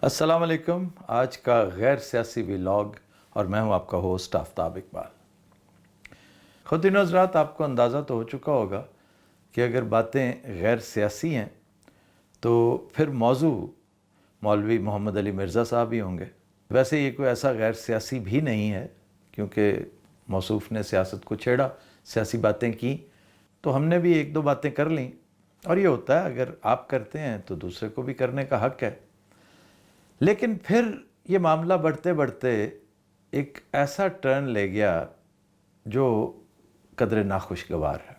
السلام علیکم. آج کا غیر سیاسی ولاگ اور میں ہوں آپ کا ہوسٹ آفتاب اقبال. خواتین و حضرات، آپ کو اندازہ تو ہو چکا ہوگا کہ اگر باتیں غیر سیاسی ہیں تو پھر موضوع مولوی محمد علی مرزا صاحب ہی ہوں گے. ویسے یہ کوئی ایسا غیر سیاسی بھی نہیں ہے کیونکہ موصوف نے سیاست کو چھیڑا، سیاسی باتیں کی تو ہم نے بھی ایک دو باتیں کر لیں. اور یہ ہوتا ہے، اگر آپ کرتے ہیں تو دوسرے کو بھی کرنے کا حق ہے. لیکن پھر یہ معاملہ بڑھتے بڑھتے ایک ایسا ٹرن لے گیا جو قدر ناخوشگوار ہے.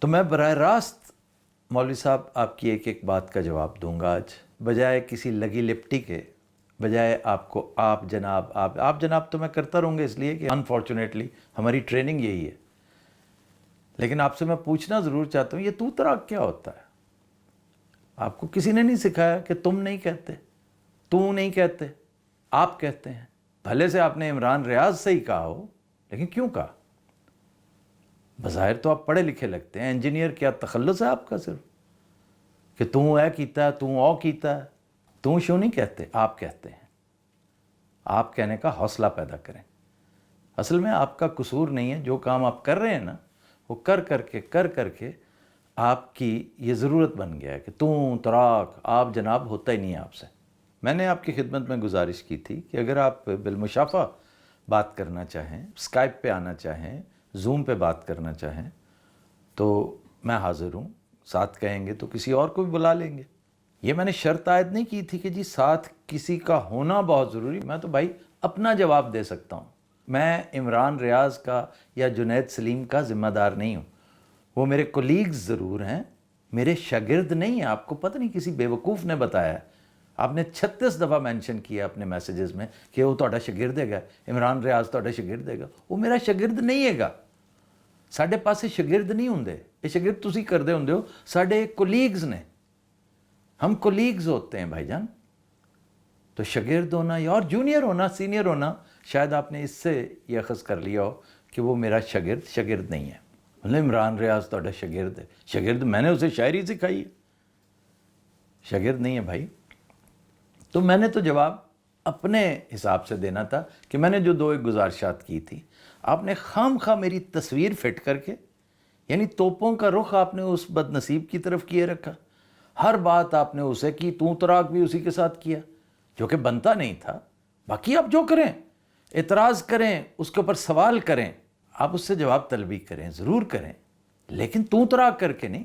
تو میں براہ راست مولوی صاحب آپ کی ایک ایک بات کا جواب دوں گا آج، بجائے کسی لگی لپٹی کے، بجائے آپ کو آپ جناب تو میں کرتا رہوں گا، اس لیے کہ انفارچونیٹلی ہماری ٹریننگ یہی ہے. لیکن آپ سے میں پوچھنا ضرور چاہتا ہوں، یہ تو تراک کیا ہوتا ہے؟ آپ کو کسی نے نہیں سکھایا کہ تم نہیں کہتے، تو نہیں کہتے، آپ کہتے ہیں. بھلے سے آپ نے عمران ریاض سے ہی کہا ہو، لیکن کیوں کہا؟ بظاہر تو آپ پڑھے لکھے لگتے ہیں، انجینئر. کیا تخلص ہے آپ کا صرف کہ تو اے کیتا ہے، تو او کیتا ہے؟ تو شو نہیں کہتے، آپ کہتے ہیں. آپ کہنے کا حوصلہ پیدا کریں. اصل میں آپ کا قصور نہیں ہے، جو کام آپ کر رہے ہیں نا، وہ کر کر کے آپ کی یہ ضرورت بن گیا ہے کہ تراک آپ جناب ہوتا ہی نہیں ہے آپ سے. میں نے آپ کی خدمت میں گزارش کی تھی کہ اگر آپ بالمشافہ بات کرنا چاہیں، اسکائپ پہ آنا چاہیں، زوم پہ بات کرنا چاہیں تو میں حاضر ہوں. ساتھ کہیں گے تو کسی اور کو بھی بلا لیں گے. یہ میں نے شرط عائد نہیں کی تھی کہ جی ساتھ کسی کا ہونا بہت ضروری. میں تو بھائی اپنا جواب دے سکتا ہوں. میں عمران ریاض کا یا جنید سلیم کا ذمہ دار نہیں ہوں. وہ میرے کولیگز ضرور ہیں، میرے شاگرد نہیں ہیں. آپ کو پتہ نہیں کسی بیوقوف نے بتایا ہے. آپ نے 36 دفعہ مینشن کیا اپنے میسیجز میں کہ وہ تہاڈا شاگرد ہے گا، عمران ریاض تہاڈا شاگرد ہے گا. وہ میرا شاگرد نہیں ہے گا. ساڈے پاسے شاگرد نہیں ہوندے. یہ شاگرد تسی کردے ہوندے ہو. ساڈے کولیگز نے، ہم کولیگز ہوتے ہیں بھائی جان. تو شاگرد ہونا یا اور جونیئر ہونا، سینئر ہونا، شاید آپ نے اس سے یہ اخذ کر لیا ہو کہ وہ میرا شاگرد نہیں ہے. مطلب عمران ریاض تہاڈا شاگرد ہے. شاگرد میں نے اسے شاعری سکھائی ہے، شاگرد نہیں ہے بھائی. تو میں نے تو جواب اپنے حساب سے دینا تھا کہ میں نے جو دو ایک گزارشات کی تھی، آپ نے خام خواہ میری تصویر فٹ کر کے، یعنی توپوں کا رخ آپ نے اس بد نصیب کی طرف کیے رکھا. ہر بات آپ نے اسے کی، تو تراک بھی اسی کے ساتھ کیا جو کہ بنتا نہیں تھا. باقی آپ جو کریں، اعتراض کریں، اس کے اوپر سوال کریں، آپ اس سے جواب طلبی کریں، ضرور کریں، لیکن تو تراک کر کے نہیں.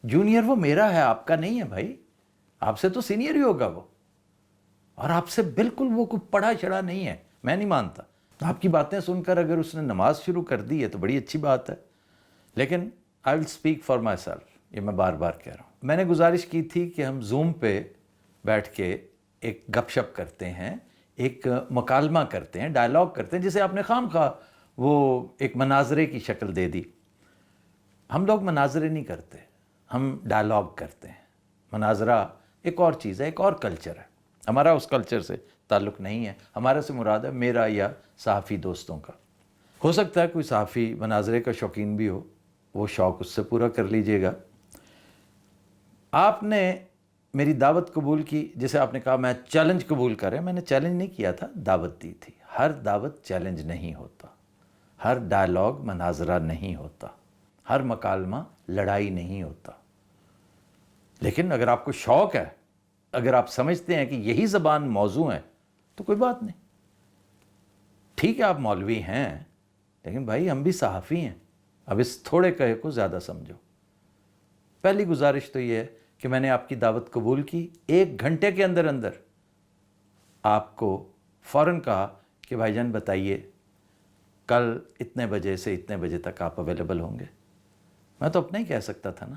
جونیئر وہ میرا ہے، آپ کا نہیں ہے بھائی. آپ سے تو سینئر ہی ہوگا وہ، اور آپ سے بالکل وہ کوئی پڑھا چڑھا نہیں ہے. میں نہیں مانتا. آپ کی باتیں سن کر اگر اس نے نماز شروع کر دی ہے تو بڑی اچھی بات ہے، لیکن I will speak for myself. یہ میں بار بار کہہ رہا ہوں. میں نے گزارش کی تھی کہ ہم زوم پہ بیٹھ کے ایک گپ شپ کرتے ہیں، ایک مکالمہ کرتے ہیں، ڈائلاگ کرتے ہیں، جسے آپ نے خام خواہ وہ ایک مناظرے کی شکل دے دی. ہم لوگ مناظرے نہیں کرتے، ہم ڈائلاگ کرتے ہیں. مناظرہ ایک اور چیز ہے، ایک اور کلچر ہے. ہمارا اس کلچر سے تعلق نہیں ہے. ہمارا سے مراد ہے میرا یا صحافی دوستوں کا. ہو سکتا ہے کوئی صحافی مناظرے کا شوقین بھی ہو، وہ شوق اس سے پورا کر لیجئے گا. آپ نے میری دعوت قبول کی، جسے آپ نے کہا میں چیلنج قبول کریں. میں نے چیلنج نہیں کیا تھا، دعوت دی تھی. ہر دعوت چیلنج نہیں ہوتا، ہر ڈائلاگ مناظرہ نہیں ہوتا، ہر مکالمہ لڑائی نہیں ہوتا. لیکن اگر آپ کو شوق ہے، اگر آپ سمجھتے ہیں کہ یہی زبان موضوع ہے تو کوئی بات نہیں. ٹھیک ہے، آپ مولوی ہیں، لیکن بھائی ہم بھی صحافی ہیں. اب اس تھوڑے کہے کو زیادہ سمجھو. پہلی گزارش تو یہ ہے کہ میں نے آپ کی دعوت قبول کی. 1 گھنٹے کے اندر اندر آپ کو فوراً کہا کہ بھائی جان بتائیے کل اتنے بجے سے اتنے بجے تک آپ اویلیبل ہوں گے. میں تو اپنا ہی کہہ سکتا تھا نا.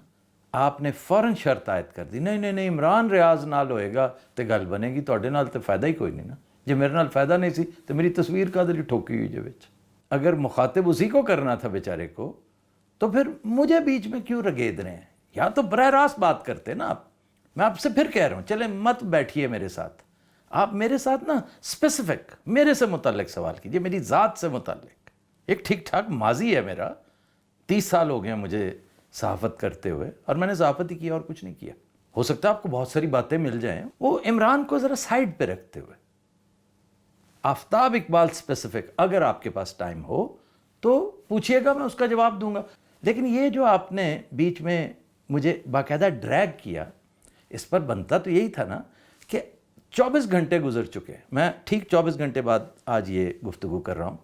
آپ نے فوراً شرط عائد کر دی، نہیں عمران ریاض نال ہوئے گا تو گل بنے گی، تواڈے نال تو فائدہ ہی کوئی نہیں نا. جی میرے نال فائدہ نہیں سی تو میری تصویر کا دلی ٹھوکی ہوئی جو وچ. اگر مخاطب اسی کو کرنا تھا بیچارے کو، تو پھر مجھے بیچ میں کیوں رگید رہے ہیں؟ یا تو براہ راست بات کرتے نا آپ. میں آپ سے پھر کہہ رہا ہوں، چلیں مت بیٹھیے میرے ساتھ. آپ میرے ساتھ نا اسپیسیفک میرے سے متعلق سوال کیجیے، میری ذات سے متعلق. ایک ٹھیک ٹھاک ماضی ہے میرا، 30 سال ہو گئے ہیں مجھے صحافت کرتے ہوئے، اور میں نے صحافت ہی کیا اور کچھ نہیں کیا. ہو سکتا ہے آپ کو بہت ساری باتیں مل جائیں، وہ عمران کو ذرا سائڈ پہ رکھتے ہوئے آفتاب اقبال اسپیسیفک اگر آپ کے پاس ٹائم ہو تو پوچھئے گا، میں اس کا جواب دوں گا. لیکن یہ جو آپ نے بیچ میں مجھے باقاعدہ ڈریگ کیا، اس پر بنتا تو یہی تھا نا کہ 24 گھنٹے گزر چکے، میں ٹھیک 24 گھنٹے بعد آج یہ گفتگو کر رہا ہوں.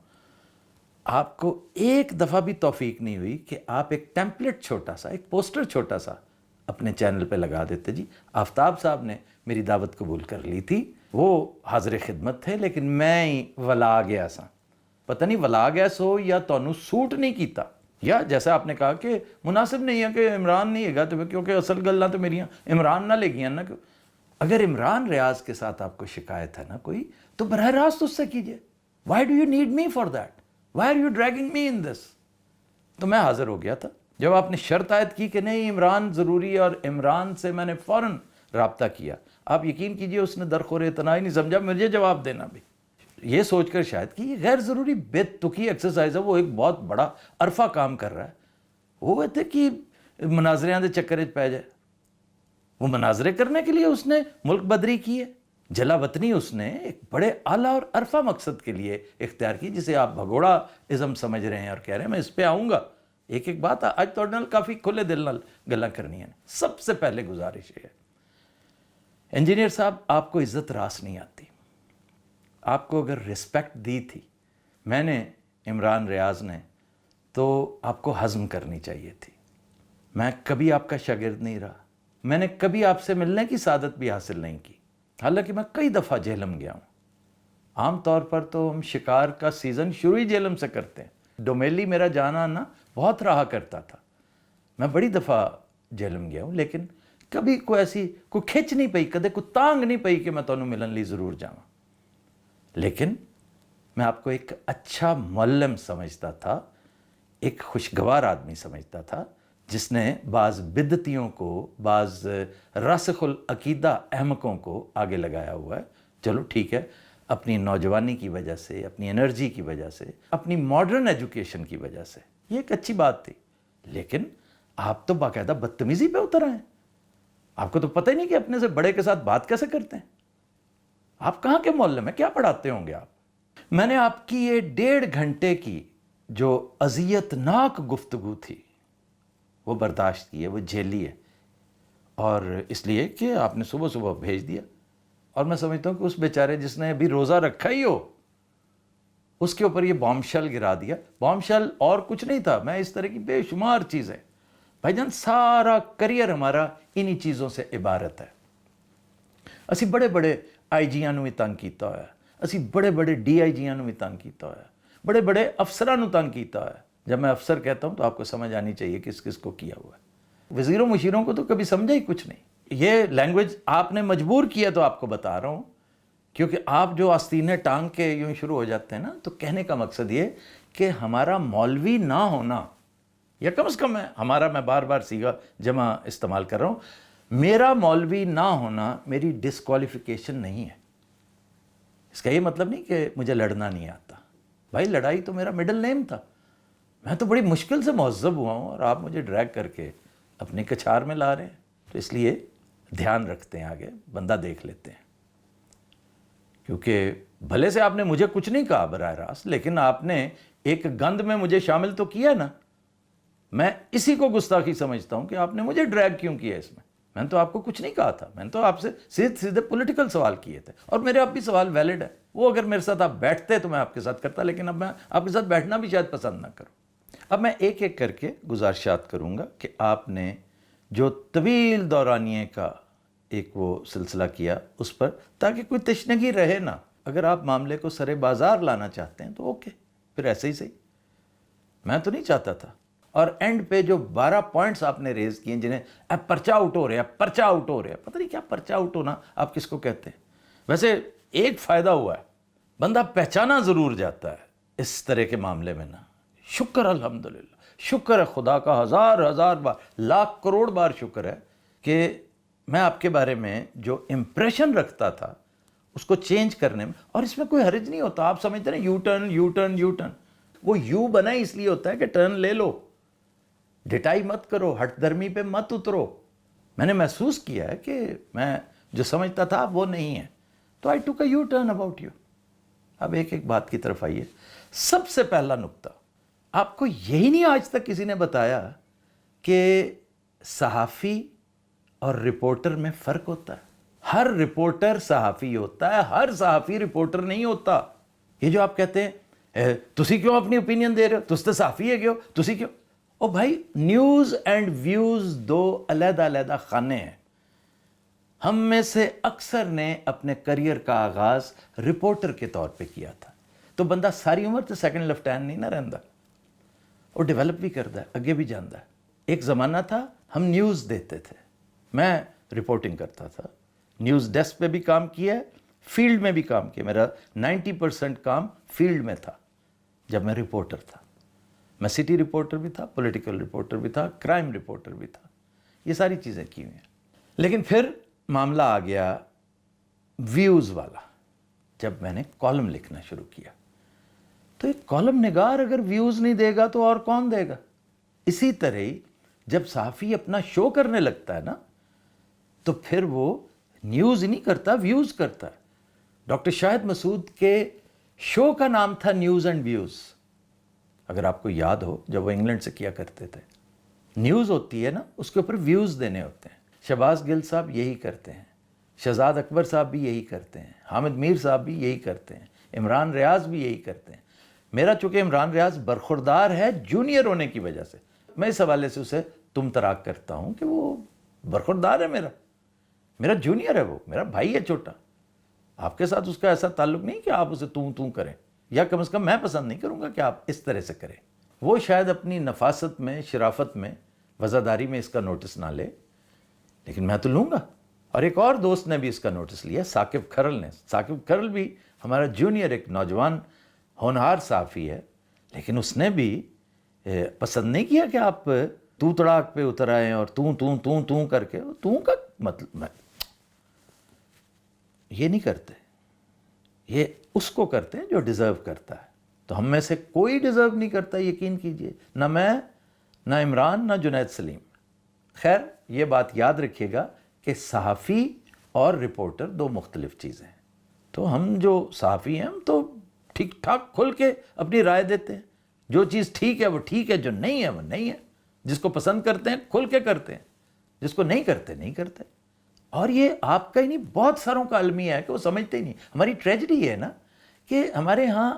آپ کو ایک دفعہ بھی توفیق نہیں ہوئی کہ آپ ایک ٹیمپلیٹ چھوٹا سا، ایک پوسٹر چھوٹا سا اپنے چینل پہ لگا دیتے. جی آفتاب صاحب نے میری دعوت قبول کر لی تھی، وہ حاضر خدمت تھے، لیکن میں ہی ولا گیا سا. پتہ نہیں ولا گیا سو یا تانوں سوٹ نہیں کیتا، یا جیسا آپ نے کہا کہ مناسب نہیں ہے کہ عمران نہیں ہے گا تو کیونکہ اصل گلاں تو میریاں عمران نہ لے گیاں نا. اگر عمران ریاض کے ساتھ آپ کو شکایت ہے نا کوئی، تو براہ راست اس سے کیجئے. Why do you need me for that? Why are you dragging me in this? تو میں حاضر ہو گیا تھا. جب آپ نے شرط عائد کی کہ نہیں عمران ضروری ہے، اور عمران سے میں نے فوراً رابطہ کیا، آپ یقین کیجئے اس نے درخور اعتنا ہی نہیں سمجھا مجھے جواب دینا بھی، یہ سوچ کر شاید کہ یہ غیر ضروری بے تکی ایکسرسائز ہے، وہ ایک بہت بڑا عرفہ کام کر رہا ہے. وہ کہتے کہ مناظریاں دے چکر پہ جائے. وہ مناظرے کرنے کے لیے اس نے ملک بدری کی ہے، جلا وطنی اس نے ایک بڑے اعلیٰ اور عرفہ مقصد کے لیے اختیار کی، جسے آپ بھگوڑا ازم سمجھ رہے ہیں اور کہہ رہے ہیں میں اس پہ آؤں گا. ایک ایک بات آج تو کافی کھلے دل نال گلاں کرنی ہیں. سب سے پہلے گزارش ہے انجینئر صاحب، آپ کو عزت راس نہیں آتی. آپ کو اگر رسپیکٹ دی تھی میں نے، عمران ریاض نے، تو آپ کو ہضم کرنی چاہیے تھی. میں کبھی آپ کا شاگرد نہیں رہا، میں نے کبھی آپ سے ملنے کی سعادت بھی حاصل نہیں کی، حالانکہ میں کئی دفعہ جہلم گیا ہوں. عام طور پر تو ہم شکار کا سیزن شروع ہی جہلم سے کرتے ہیں. ڈومیلی میرا جانا آنا بہت رہا کرتا تھا، میں بڑی دفعہ جہلم گیا ہوں، لیکن کبھی کوئی ایسی کوئی کھچ نہیں پئی، کدے کوئی تانگ نہیں پئی کہ میں تانوں ملن لی ضرور جاواں. لیکن میں آپ کو ایک اچھا معلم سمجھتا تھا، ایک خوشگوار آدمی سمجھتا تھا، جس نے بعض بدعتیوں کو، بعض راسخ العقیدہ احمقوں کو آگے لگایا ہوا ہے. چلو ٹھیک ہے، اپنی نوجوانی کی وجہ سے، اپنی انرجی کی وجہ سے، اپنی ماڈرن ایجوکیشن کی وجہ سے یہ ایک اچھی بات تھی. لیکن آپ تو باقاعدہ بدتمیزی پہ اتر آئے ہیں. آپ کو تو پتہ ہی نہیں کہ اپنے سے بڑے کے ساتھ بات کیسے کرتے ہیں. آپ کہاں کے معلم ہیں؟ کیا پڑھاتے ہوں گے آپ؟ میں نے آپ کی یہ 1.5 گھنٹے کی جو اذیت ناک گفتگو تھی وہ برداشت کی ہے، وہ جھیلی ہے، اور اس لیے کہ آپ نے صبح صبح بھیج دیا. اور میں سمجھتا ہوں کہ اس بیچارے جس نے ابھی روزہ رکھا ہی ہو، اس کے اوپر یہ بام شل گرا دیا. بام شل اور کچھ نہیں تھا، میں اس طرح کی بے شمار چیزیں، بھائی جان سارا کریئر ہمارا انہی چیزوں سے عبارت ہے. اسی بڑے بڑے آئی جیاں نو بھی تنگ کیتا ہوا ہے، اسی بڑے بڑے ڈی آئی جیاں نو بھی تنگ کیتا ہوا ہے، بڑے بڑے افسران نو تنگ کیتا ہوا ہے. جب میں افسر کہتا ہوں تو آپ کو سمجھ آنی چاہیے کس کس کو کیا ہوا ہے. وزیروں مشیروں کو تو کبھی سمجھا ہی کچھ نہیں. یہ لینگویج آپ نے مجبور کیا تو آپ کو بتا رہا ہوں، کیونکہ آپ جو آستینے ٹانگ کے یوں شروع ہو جاتے ہیں نا، تو کہنے کا مقصد یہ کہ ہمارا مولوی نہ ہونا، یا کم از کم ہمارا، میں بار بار صیغہ جمع استعمال کر رہا ہوں، میرا مولوی نہ ہونا میری ڈسکوالیفیکیشن نہیں ہے. اس کا یہ مطلب نہیں کہ مجھے لڑنا نہیں آتا. بھائی لڑائی تو میرا مڈل نیم تھا، میں تو بڑی مشکل سے مہذب ہوا ہوں، اور آپ مجھے ڈریگ کر کے اپنی کچھار میں لا رہے ہیں. تو اس لیے دھیان رکھتے ہیں، آگے بندہ دیکھ لیتے ہیں. کیونکہ بھلے سے آپ نے مجھے کچھ نہیں کہا براہ راست، لیکن آپ نے ایک گند میں مجھے شامل تو کیا نا. میں اسی کو گستاخی سمجھتا ہوں کہ آپ نے مجھے ڈریگ کیوں کیا اس میں. میں نے تو آپ کو کچھ نہیں کہا تھا، میں نے تو آپ سے سیدھے پولیٹیکل سوال کیے تھے، اور میرے اب بھی سوال ویلڈ ہے. وہ اگر میرے ساتھ آپ بیٹھتے تو میں آپ کے ساتھ کرتا، لیکن اب میں آپ کے ساتھ بیٹھنا بھی شاید پسند نہ کروں. اب میں ایک ایک کر کے گزارشات کروں گا کہ آپ نے جو طویل دورانیے کا ایک وہ سلسلہ کیا اس پر، تاکہ کوئی تشنگی رہے نا. اگر آپ معاملے کو سرے بازار لانا چاہتے ہیں تو اوکے، پھر ایسے ہی صحیح. میں تو نہیں چاہتا تھا. اور اینڈ پہ جو 12 پوائنٹس آپ نے ریز کیے، جنہیں اب پرچہ آؤٹ ہو رہے ہیں، پرچہ آؤٹ ہو رہے ہیں، پتہ نہیں کیا پرچہ آؤٹ ہونا آپ کس کو کہتے ہیں. ویسے ایک فائدہ ہوا ہے، بندہ پہچانا ضرور جاتا ہے اس طرح کے معاملے میں نا. شکر الحمدللہ، شکر ہے خدا کا، ہزار بار، لاکھ کروڑ بار شکر ہے کہ میں آپ کے بارے میں جو امپریشن رکھتا تھا اس کو چینج کرنے میں، اور اس میں کوئی حرج نہیں ہوتا. آپ سمجھتے ہیں یو ٹرن، وہ یو بنا اس لیے ہوتا ہے کہ ٹرن لے لو، ڈٹائی مت کرو، ہٹ درمی پہ مت اترو. میں نے محسوس کیا ہے کہ میں جو سمجھتا تھا وہ نہیں ہے، تو آئی ٹوک اے یو ٹرن اباؤٹ یو. اب ایک ایک بات کی طرف آئیے. سب سے پہلا نقطہ، آپ کو یہی نہیں آج تک کسی نے بتایا کہ صحافی اور رپورٹر میں فرق ہوتا ہے. ہر رپورٹر صحافی ہوتا ہے، ہر صحافی رپورٹر نہیں ہوتا. یہ جو آپ کہتے ہیں تسی کیوں اپنی اوپینین دے رہے ہو، تس تو صحافی ہے کیوں، تسی کیوں. او بھائی، نیوز اینڈ ویوز دو علیحدہ علیحدہ خانے ہیں. ہم میں سے اکثر نے اپنے کریئر کا آغاز رپورٹر کے طور پہ کیا تھا، تو بندہ ساری عمر تو سیکنڈ لیفٹیننٹ نہیں نہ رہندا، وہ ڈیولپ بھی کرتا ہے، اگے بھی جاندا ہے. ایک زمانہ تھا ہم نیوز دیتے تھے، میں رپورٹنگ کرتا تھا، نیوز ڈیسک پہ بھی کام کیا ہے، فیلڈ میں بھی کام کیا. میرا 90% کام فیلڈ میں تھا جب میں رپورٹر تھا. میں سٹی رپورٹر بھی تھا، پولیٹیکل رپورٹر بھی تھا، کرائم رپورٹر بھی تھا، یہ ساری چیزیں کی ہوئی ہیں. لیکن پھر معاملہ آ گیا ویوز والا. جب میں نے کالم لکھنا شروع کیا تو ایک کالم نگار اگر ویوز نہیں دے گا تو اور کون دے گا. اسی طرح ہی جب صحافی اپنا شو کرنے لگتا ہے نا تو پھر وہ نیوز نہیں کرتا، ویوز کرتا ہے. ڈاکٹر شاہد مسعود کے شو کا نام تھا نیوز اینڈ ویوز، اگر آپ کو یاد ہو جب وہ انگلینڈ سے کیا کرتے تھے. نیوز ہوتی ہے نا، اس کے اوپر ویوز دینے ہوتے ہیں. شہباز گل صاحب یہی کرتے ہیں، شہزاد اکبر صاحب بھی یہی کرتے ہیں، حامد میر صاحب بھی یہی کرتے ہیں، عمران ریاض بھی یہی کرتے ہیں. میرا چونکہ عمران ریاض برخوردار ہے جونیئر ہونے کی وجہ سے، میں اس حوالے سے اسے تم تراک کرتا ہوں کہ وہ برخوردار ہے، میرا جونیئر ہے، وہ میرا بھائی ہے چھوٹا. آپ کے ساتھ اس کا ایسا تعلق نہیں کہ آپ اسے توں کریں، یا کم از کم میں پسند نہیں کروں گا کہ آپ اس طرح سے کریں. وہ شاید اپنی نفاست میں، شرافت میں، وزاداری میں اس کا نوٹس نہ لے، لیکن میں تو لوں گا. اور ایک اور دوست نے بھی اس کا نوٹس لیا، ثاقب کھرل نے. ثاقب کھرل بھی ہمارا جونیئر ایک نوجوان ہونہار صحافی ہے، لیکن اس نے بھی پسند نہیں کیا کہ آپ تو تڑاک پہ اتر آئیں اور توں کر کے. توں کا مطلب یہ نہیں کرتے، یہ اس کو کرتے ہیں جو ڈیزرو کرتا ہے. تو ہم میں سے کوئی ڈیزرو نہیں کرتا، یقین کیجئے، نہ میں، نہ عمران، نہ جنید سلیم. خیر، یہ بات یاد رکھیے گا کہ صحافی اور رپورٹر دو مختلف چیزیں ہیں. تو ہم جو صحافی ہیں ہم تو ٹھیک ٹھاک کھل کے اپنی رائے دیتے ہیں. جو چیز ٹھیک ہے وہ ٹھیک ہے، جو نہیں ہے وہ نہیں ہے. جس کو پسند کرتے ہیں کھل کے کرتے ہیں، جس کو نہیں کرتے نہیں کرتے. اور یہ آپ کا ہی نہیں، بہت ساروں کا المیہ ہے کہ وہ سمجھتے ہی نہیں. ہماری ٹریجڈی یہ ہے نا کہ ہمارے ہاں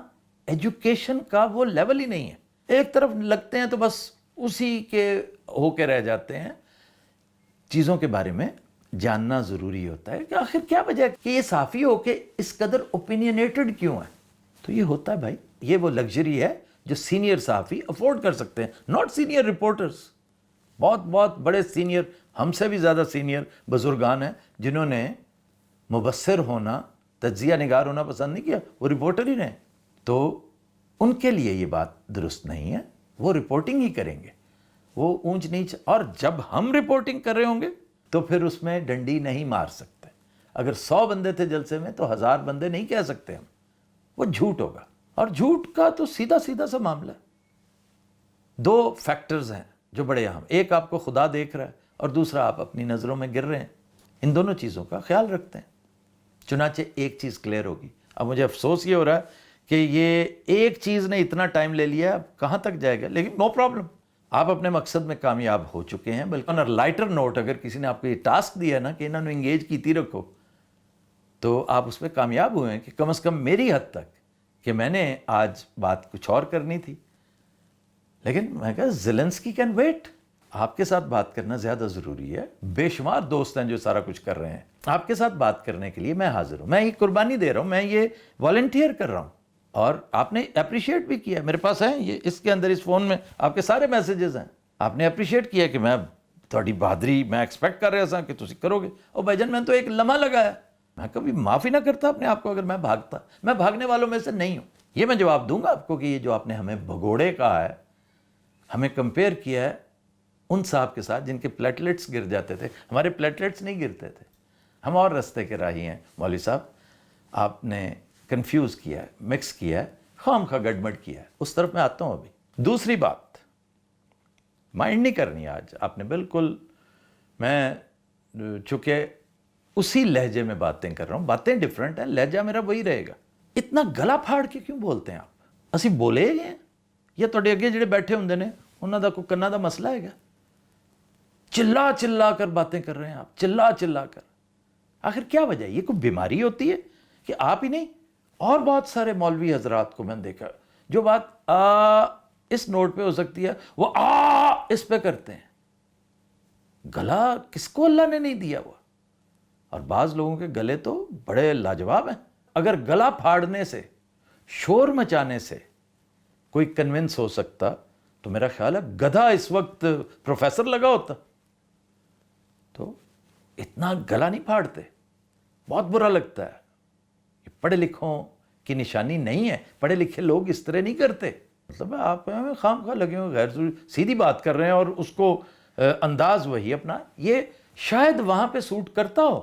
ایجوکیشن کا وہ لیول ہی نہیں ہے. ایک طرف لگتے ہیں تو بس اسی کے ہو کے رہ جاتے ہیں. چیزوں کے بارے میں جاننا ضروری ہوتا ہے کہ آخر کیا وجہ ہے کہ یہ صحافی ہو کے اس قدر اوپینینیٹڈ کیوں ہے. تو یہ ہوتا ہے بھائی، یہ وہ لگژری ہے جو سینئر صحافی افورڈ کر سکتے ہیں، ناٹ سینئر رپورٹرز. بہت بہت بڑے سینئر، ہم سے بھی زیادہ سینئر بزرگان ہیں جنہوں نے مبصر ہونا، تجزیہ نگار ہونا پسند نہیں کیا، وہ رپورٹر ہی رہیں. تو ان کے لیے یہ بات درست نہیں ہے. وہ رپورٹنگ ہی کریں گے، وہ اونچ نیچ. اور جب ہم رپورٹنگ کر رہے ہوں گے تو پھر اس میں ڈنڈی نہیں مار سکتے. اگر 100 بندے تھے جلسے میں تو 1000 بندے نہیں کہہ سکتے ہم، وہ جھوٹ ہوگا. اور جھوٹ کا تو سیدھا سا معاملہ ہے. 2 فیکٹرز ہیں جو بڑے اہم، ایک آپ کو خدا دیکھ رہا ہے اور دوسرا آپ اپنی نظروں میں گر رہے ہیں. ان دونوں چیزوں کا خیال رکھتے ہیں. چنانچہ ایک چیز کلیئر ہوگی. اب مجھے افسوس یہ ہو رہا ہے کہ یہ ایک چیز نے اتنا ٹائم لے لیا، اب کہاں تک جائے گا، لیکن نو پرابلم، آپ اپنے مقصد میں کامیاب ہو چکے ہیں. بلکہ اور لائٹر نوٹ، اگر کسی نے آپ کو یہ ٹاسک دیا نا کہ انہوں نے انگیج کیتی رکھو، تو آپ اس پہ کامیاب ہوئے ہیں کہ کم از کم میری حد تک، کہ میں نے آج بات کچھ اور کرنی تھی، لیکن میں کہا زیلنسکی کین ویٹ. آپ کے ساتھ بات کرنا زیادہ ضروری ہے. بے شمار دوست ہیں جو سارا کچھ کر رہے ہیں. آپ کے ساتھ بات کرنے کے لیے میں حاضر ہوں. میں یہ قربانی دے رہا ہوں، میں یہ والنٹیئر کر رہا ہوں. اور آپ نے اپریشیٹ بھی کیا. میرے پاس ہیں یہ، اس کے اندر، اس فون میں آپ کے سارے میسیجز ہیں. آپ نے اپریشیٹ کیا کہ میں تھوڑی بہادری میں ایکسپیکٹ کر رہا تھا کہ تسی کرو گے. اور بھائی جان، میں تو ایک لمحہ لگایا، میں کبھی معافی نہ کرتا اپنے آپ کو اگر میں بھاگتا. میں بھاگنے والوں میں سے نہیں ہوں. یہ میں جواب دوں گا آپ کو کہ یہ جو آپ نے ہمیں بھگوڑے کہا ہے، ہمیں کمپیئر کیا ہے ان صاحب کے ساتھ جن کے پلیٹلیٹس گر جاتے تھے. ہمارے پلیٹلیٹس نہیں گرتے تھے. ہم اور رستے کے راہی ہیں. مولوی صاحب، آپ نے کنفیوز کیا ہے، مکس کیا ہے، خام خواہ گڑبڑ کیا ہے. اس طرف میں آتا ہوں. ابھی دوسری بات مائنڈ نہیں کرنی آج آپ نے. بالکل میں چونکہ اسی لہجے میں باتیں کر رہا ہوں, باتیں ڈیفرنٹ ہیں, لہجہ میرا وہی رہے گا. اتنا گلا پھاڑ کے کیوں بولتے ہیں آپ؟ اسی بولے گئے ہیں یا تھوڑے اگے جڑے بیٹھے ہوندے نے انہاں دا کوئی کناں دا مسئلہ ہے گا؟ چلا چلا کر باتیں کر رہے ہیں آپ, چلا چلا کر. آخر کیا وجہ ہے؟ یہ کوئی بیماری ہوتی ہے کہ آپ ہی نہیں اور بہت سارے مولوی حضرات کو میں نے دیکھا جو بات اس نوٹ پہ ہو سکتی ہے وہ اس پہ کرتے ہیں. گلا کس کو اللہ نے نہیں دیا ہوا؟ اور بعض لوگوں کے گلے تو بڑے لاجواب ہیں. اگر گلا پھاڑنے سے, شور مچانے سے کوئی کنونس ہو سکتا تو میرا خیال ہے گدھا اس وقت پروفیسر لگا ہوتا. تو اتنا گلا نہیں پھاڑتے, بہت برا لگتا ہے. یہ پڑھے لکھوں کی نشانی نہیں ہے, پڑھے لکھے لوگ اس طرح نہیں کرتے. مطلب آپ خام خواہ لگے ہوئے غیر سیدھی بات کر رہے ہیں اور اس کو انداز وہی اپنا. یہ شاید وہاں پہ سوٹ کرتا ہو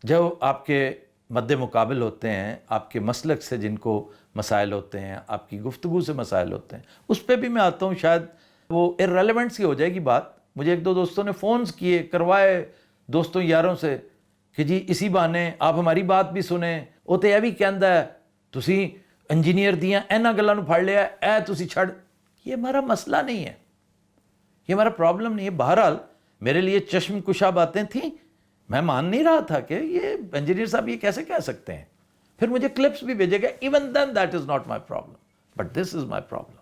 جو آپ کے مد مقابل ہوتے ہیں, آپ کے مسلک سے جن کو مسائل ہوتے ہیں, آپ کی گفتگو سے مسائل ہوتے ہیں, اس پہ بھی میں آتا ہوں. شاید وہ ارریلیونٹ سی ہو جائے گی بات. مجھے ایک دو دوستوں نے فونز کیے, کروائے دوستوں یاروں سے کہ جی اسی بہانے آپ ہماری بات بھی سنیں. وہ تو یہ بھی کہندا ہے تسی انجینئر دیاں اینا گلاں نوں پھڑ لیا اے تسی چھڑ. یہ ہمارا مسئلہ نہیں ہے, یہ ہمارا پرابلم نہیں ہے. بہرحال میرے لیے چشم کشا باتیں تھیں, میں مان نہیں رہا تھا کہ یہ انجینئر صاحب یہ کیسے کہہ سکتے ہیں. پھر مجھے کلپس بھی بھیجے گئے. Even then that is not my problem but this is my problem.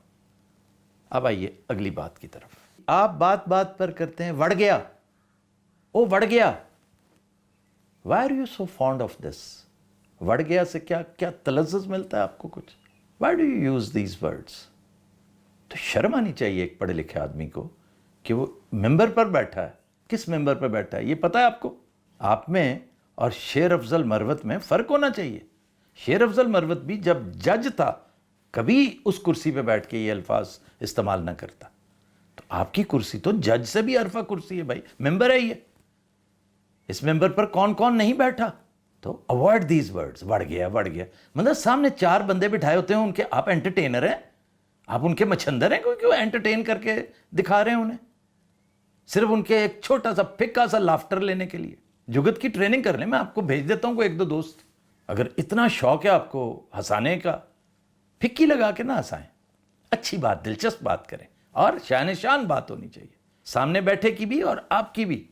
اب آئیے اگلی بات کی طرف. آپ بات بات پر کرتے ہیں وڑ گیا, او وڑ گیا. Why are you so fond of this? وڑ گیا سے کیا تلذذ ملتا ہے آپ کو کچھ؟ Y do you use these words? تو شرم آنی چاہیے ایک پڑھے لکھے آدمی کو کہ وہ ممبر پر بیٹھا ہے. کس ممبر پر بیٹھا ہے یہ پتہ ہے آپ کو؟ آپ میں اور شیر افضل مروت میں فرق ہونا چاہیے. شیر افضل مروت بھی جب جج تھا کبھی اس کرسی پہ بیٹھ کے یہ الفاظ استعمال نہ کرتا. تو آپ کی کرسی تو جج سے بھی عرفہ کرسی ہے بھائی, ممبر ہے یہ. اس ممبر پر کون کون نہیں بیٹھا؟ تو اوائڈ دیز ورڈز. وڑ گیا وڑ گیا مطلب سامنے چار بندے بٹھائے ہوتے ہیں ان کے, آپ انٹرٹینر ہیں, آپ ان کے مچھندر ہیں کیوں انٹرٹین کر کے دکھا رہے ہیں انہیں, صرف ان کے ایک چھوٹا سا پھکا سا لافٹر لینے کے لیے. جگت کی ٹریننگ کر لیں, میں آپ کو بھیج دیتا ہوں کوئی ایک دو دوست. اگر اتنا شوق ہے آپ کو ہنسانے کا, پھکی لگا کے نہ ہنسائیں, اچھی بات دلچسپ بات کریں اور شان شان بات ہونی چاہیے سامنے بیٹھے کی بھی اور آپ کی بھی.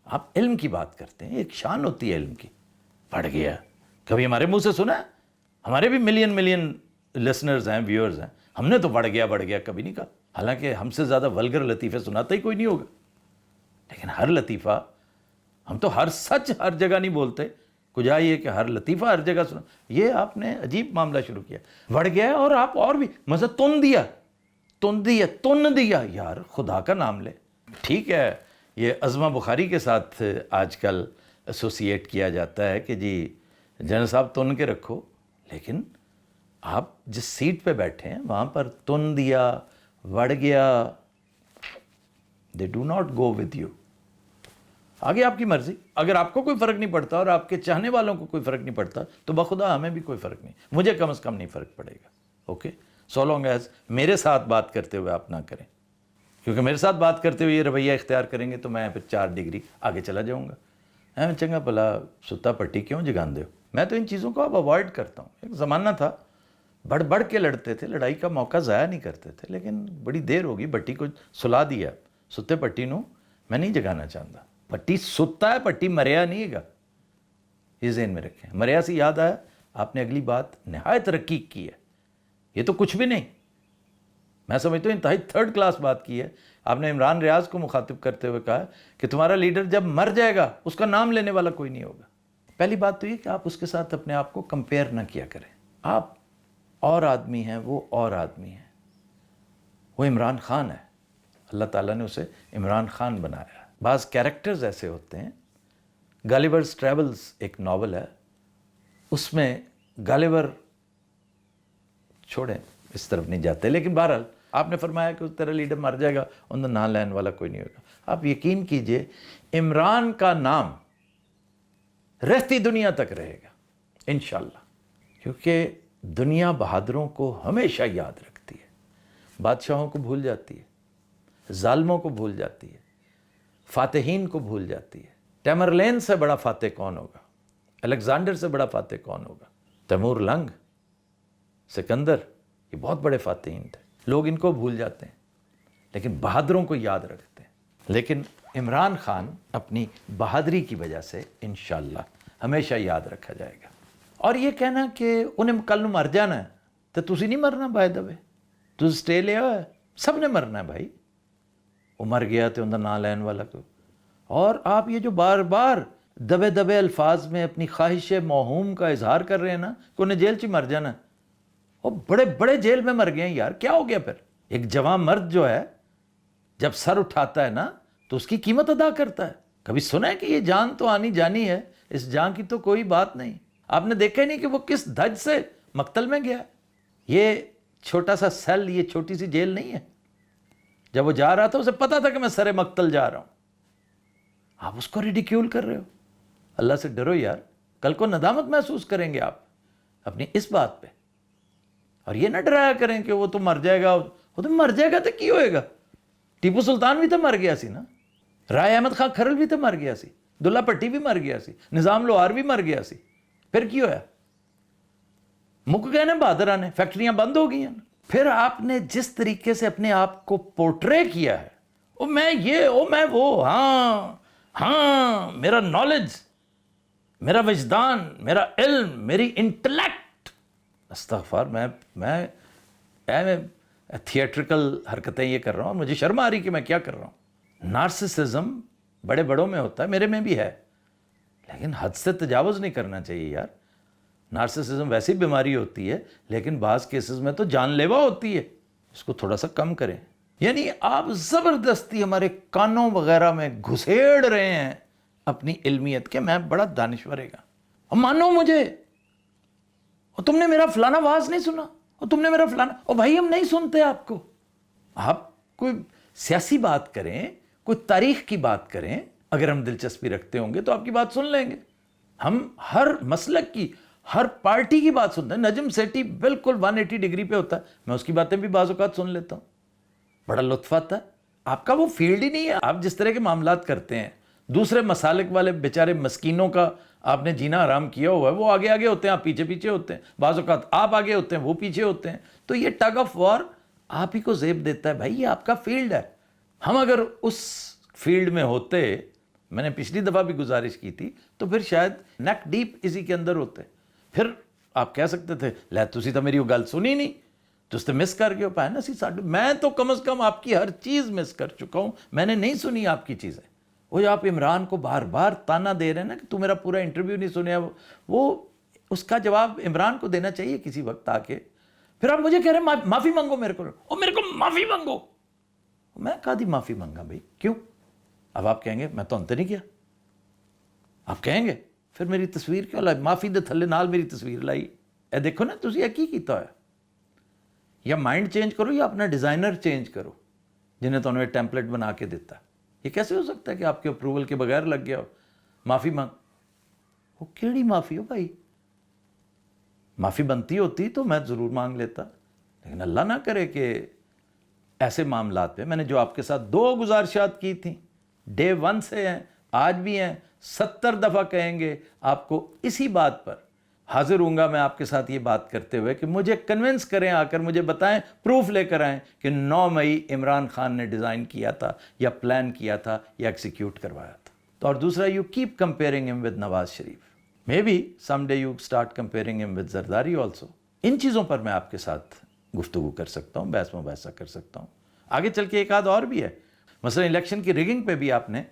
آپ علم کی بات کرتے ہیں, ایک شان ہوتی ہے علم کی. پڑھ گیا کبھی ہمارے منہ سے سنا ہے؟ ہمارے بھی ملین لسنرز ہیں, ویورز ہیں, ہم نے تو بڑھ گیا کبھی نہیں کہا. حالانکہ ہم سے زیادہ ولگر لطیفے سناتا ہی کوئی نہیں ہوگا. لیکن ہر لطیفہ, ہم تو ہر سچ ہر جگہ نہیں بولتے, کجا یہ کہ ہر لطیفہ ہر جگہ سنا. یہ آپ نے عجیب معاملہ شروع کیا. بڑھ گیا اور آپ اور بھی مزہ تن دیا. یار خدا کا نام لے. ٹھیک ہے یہ عظمہ بخاری کے ساتھ آج کل ایسوسیٹ کیا جاتا ہے کہ جی جنرل صاحب تن کے رکھو, لیکن آپ جس سیٹ پہ بیٹھے ہیں وہاں پر تن دیا, وڑ گیا, they do not go with you. آگے آپ کی مرضی. اگر آپ کو کوئی فرق نہیں پڑتا اور آپ کے چاہنے والوں کو کوئی فرق نہیں پڑتا تو بخدا ہمیں بھی کوئی فرق نہیں, مجھے کم از کم نہیں فرق پڑے گا. اوکے, سو لانگ ایز میرے ساتھ بات کرتے ہوئے آپ نہ کریں, کیونکہ میرے ساتھ بات کرتے ہوئے یہ رویہ اختیار کریں گے تو میں پھر 4 ڈگری آگے چلا جاؤں گا. چنگا بھلا ستا پٹی کیوں جگاندے ہو؟ میں تو ان چیزوں کو اب اوائڈ کرتا ہوں. ایک زمانہ تھا بڑھ بڑھ کے لڑتے تھے, لڑائی کا موقع ضائع نہیں کرتے تھے, لیکن بڑی دیر ہوگی بٹی کو سلا دیا. ستے پٹی نو میں نہیں جگانا چاہتا. پٹی ستا ہے, پٹی مریا نہیں گا, یہ ذہن میں رکھیں. مریا سے یاد آیا, آپ نے اگلی بات نہایت رقیق کی ہے. یہ تو کچھ بھی نہیں, میں سمجھتا ہوں انتہائی 3rd کلاس بات کی ہے. آپ نے عمران ریاض کو مخاطب کرتے ہوئے کہا کہ تمہارا لیڈر جب مر جائے گا اس کا نام لینے والا کوئی نہیں ہوگا. پہلی بات تو یہ کہ آپ اس کے ساتھ اپنے آپ کو کمپیئر نہ کیا کریں. آپ اور آدمی ہیں, وہ اور آدمی ہیں. وہ عمران خان ہے, اللہ تعالیٰ نے اسے عمران خان بنایا. بعض کیریکٹرز ایسے ہوتے ہیں. گالیورز ٹریولز ایک ناول ہے, اس میں گالیور, چھوڑیں اس طرف نہیں جاتے, لیکن بہرحال آپ نے فرمایا کہ تیرا لیڈر مر جائے گا ان نام لینے والا کوئی نہیں ہوگا. آپ یقین کیجئے عمران کا نام رہتی دنیا تک رہے گا انشاءاللہ, کیونکہ دنیا بہادروں کو ہمیشہ یاد رکھتی ہے, بادشاہوں کو بھول جاتی ہے, ظالموں کو بھول جاتی ہے, فاتحین کو بھول جاتی ہے, ٹیمرلین سے بڑا فاتح کون ہوگا؟ الیگزینڈر سے بڑا فاتح کون ہوگا؟ تیمور لنگ، سکندر، یہ بہت بڑے فاتحین تھے. لوگ ان کو بھول جاتے ہیں لیکن بہادروں کو یاد رکھتے ہیں. لیکن عمران خان اپنی بہادری کی وجہ سے انشاءاللہ ہمیشہ یاد رکھا جائے گا. اور یہ کہنا کہ انہیں کل مر جانا ہے تو تسی نہیں مرنا، بائی دا وے تسی سٹے لیا ہوا ہے، سب نے مرنا ہے بھائی. وہ مر گیا تو اندر نہ لین والا کو. اور آپ یہ جو بار بار دبے دبے الفاظ میں اپنی خواہش موہوم کا اظہار کر رہے ہیں نا کہ انہیں جیل چ مر جانا ہے، وہ بڑے بڑے جیل میں مر گئے ہیں یار. کیا ہو گیا پھر؟ ایک جوان مرد جو ہے جب سر اٹھاتا ہے نا تو اس کی قیمت ادا کرتا ہے. کبھی سنا ہے کہ یہ جان تو آنی جانی ہے، اس جان کی تو کوئی بات نہیں. آپ نے دیکھا ہی نہیں کہ وہ کس دھج سے مقتل میں گیا. یہ چھوٹا سا سیل، یہ چھوٹی سی جیل نہیں ہے. جب وہ جا رہا تھا اسے پتا تھا کہ میں سر مقتل جا رہا ہوں. آپ اس کو ریڈیکیول کر رہے ہو. اللہ سے ڈرو یار، کل کو ندامت محسوس کریں گے آپ اپنی اس بات پہ. اور یہ نہ ڈرایا کریں کہ وہ تو مر جائے گا. وہ تو مر جائے گا تو کی ہوئے گا؟ ٹیپو سلطان بھی تو مر گیا سی نا، رائے احمد خان کھرل بھی تو مر گیا سی، دلہ پٹی بھی مر گیا سی، نظام لوہار بھی مر گیا سی. پھر کی ہویا؟ مک گئے نا بہادر نے، فیکٹریاں بند ہو گئی ہیں. پھر آپ نے جس طریقے سے اپنے آپ کو پورٹرے کیا ہے، او میں یہ، او میں وہ، ہاں میرا نالج، میرا وجدان، میرا علم، میری انٹلیکٹ. استغفار، میں تھیٹریکل حرکتیں یہ کر رہا ہوں، مجھے شرم آ رہی کہ میں کیا کر رہا ہوں. نارسسزم بڑے بڑوں میں ہوتا ہے، میرے میں بھی ہے، لیکن حد سے تجاوز نہیں کرنا چاہیے یار. نارسسزم ویسی بیماری ہوتی ہے لیکن بعض کیسز میں تو جان لیوا ہوتی ہے. اس کو تھوڑا سا کم کریں. یعنی آپ زبردستی ہمارے کانوں وغیرہ میں گھسیڑ رہے ہیں اپنی علمیت کے میں بڑا دانشور گا. اور مانو مجھے، اور تم نے میرا فلانا واز نہیں سنا، اور تم نے میرا فلانا، اور بھائی ہم نہیں سنتے آپ کو. آپ کوئی سیاسی بات کریں، کوئی تاریخ کی بات کریں، اگر ہم دلچسپی رکھتے ہوں گے تو آپ کی بات سن لیں گے. ہم ہر مسلک کی، ہر پارٹی کی بات سنتے ہیں. نجم سیٹھی بالکل 180 ڈگری پہ ہوتا ہے، میں اس کی باتیں بھی بعض اوقات سن لیتا ہوں، بڑا لطف آتا ہے. آپ کا وہ فیلڈ ہی نہیں ہے. آپ جس طرح کے معاملات کرتے ہیں، دوسرے مسالک والے بیچارے مسکینوں کا آپ نے جینا آرام کیا ہوا ہے، وہ آگے آگے ہوتے ہیں، آپ پیچھے پیچھے ہوتے ہیں. بعض اوقات آپ آگے ہوتے ہیں، وہ پیچھے ہوتے ہیں. تو یہ ٹگ آف وار آپ ہی کو زیب دیتا ہے. بھائی یہ آپ کا فیلڈ ہے. ہم اگر اس فیلڈ میں ہوتے، میں نے پچھلی دفعہ بھی گزارش کی تھی، تو پھر شاید نیک ڈیپ اسی کے اندر ہوتے. پھر آپ کہہ سکتے تھے لے تسی تو میری وہ گل سنی نہیں، تس تو مس کر گئے ہو پائے نا سی ساڈے. میں تو کم از کم آپ کی ہر چیز مس کر چکا ہوں، میں نے نہیں سنی آپ کی چیزیں. وہ جو آپ عمران کو بار بار تانا دے رہے ہیں نا کہ تو میرا پورا انٹرویو نہیں سنیا، وہ اس کا جواب عمران کو دینا چاہیے کسی وقت آ کے. پھر آپ مجھے کہہ رہے ہیں معافی مانگو میرے کو، اور میرے کو معافی مانگو. میں کہا دی معافی مانگا بھائی، کیوں؟ اب آپ کہیں گے میں تو انت نہیں کیا. آپ کہیں گے پھر میری تصویر کیوں لائی؟ معافی دے تھلے نال میری تصویر لائی. اے دیکھو نا تسی کی کیتا ہے. یا مائنڈ چینج کرو یا اپنا ڈیزائنر چینج کرو جنہیں تو انہوں نے ٹیمپلیٹ بنا کے دیتا. یہ کیسے ہو سکتا ہے کہ آپ کے اپروول کے بغیر لگ گیا ہو؟ معافی مانگ. وہ کیڑی معافی ہو بھائی؟ معافی بنتی ہوتی تو میں ضرور مانگ لیتا، لیکن اللہ نہ کرے کہ ایسے معاملات پہ. میں نے جو آپ کے ساتھ 2 گزارشات کی تھیں، ڈے 1 سے ہیں، آج بھی ہیں، 70 دفعہ کہیں گے آپ کو. اسی بات پر حاضر ہوں گا میں آپ کے ساتھ یہ بات کرتے ہوئے کہ مجھے کنونس کریں، آ کر مجھے بتائیں، پروف لے کر آئیں کہ 9 مئی عمران خان نے ڈیزائن کیا تھا یا پلان کیا تھا یا ایکسیکیوٹ کروایا تھا. تو اور دوسرا، you keep comparing him with Nawaz Sharif. Maybe someday you start comparing him with Zardari also. ان چیزوں پر میں آپ کے ساتھ گفتگو کر سکتا ہوں، بحث مباحثہ کر سکتا ہوں. آگے چل کے ایک آدھ اور بھی ہے، مثلا الیکشن کی ریگنگ پہ بھی آپ نے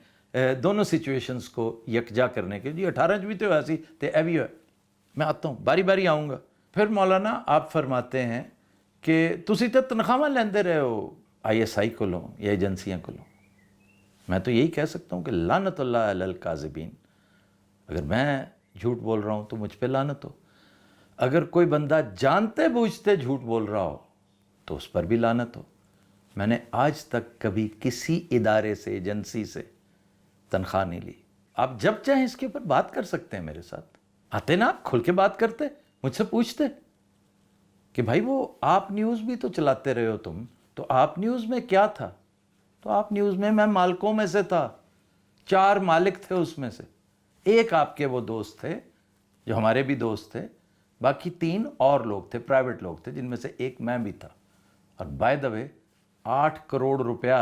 دونوں سچویشنز کو یکجا کرنے کے لیے 18 بھی تو ایسی تے اے بھی ہے. میں آتا ہوں، باری باری آؤں گا. پھر مولانا آپ فرماتے ہیں کہ تسی تے تنخواہ لیندے رہے ہو ISI کو لو یا ایجنسیاں کو لو. میں تو یہی کہہ سکتا ہوں کہ لعنت اللہ علی الکاذبین. اگر میں جھوٹ بول رہا ہوں تو مجھ پہ لعنت ہو. اگر کوئی بندہ جانتے بوجھتے جھوٹ بول رہا ہو تو اس پر بھی لعنت ہو. میں نے آج تک کبھی کسی ادارے سے، ایجنسی سے تنخواہ نہیں لی. آپ جب چاہیں اس کے اوپر بات کر سکتے ہیں میرے ساتھ. آتے نا آپ کھل کے بات کرتے، مجھ سے پوچھتے کہ بھائی وہ آپ نیوز بھی تو چلاتے رہے ہو تم، تو آپ نیوز میں کیا تھا؟ تو آپ نیوز میں مالکوں میں سے تھا، 4 مالک تھے اس میں سے، ایک آپ کے وہ دوست تھے جو ہمارے بھی دوست تھے، باقی 3 اور لوگ تھے، پرائیویٹ لوگ تھے، جن میں سے ایک میں بھی تھا. اور بائی دا وے 8 کروڑ روپیہ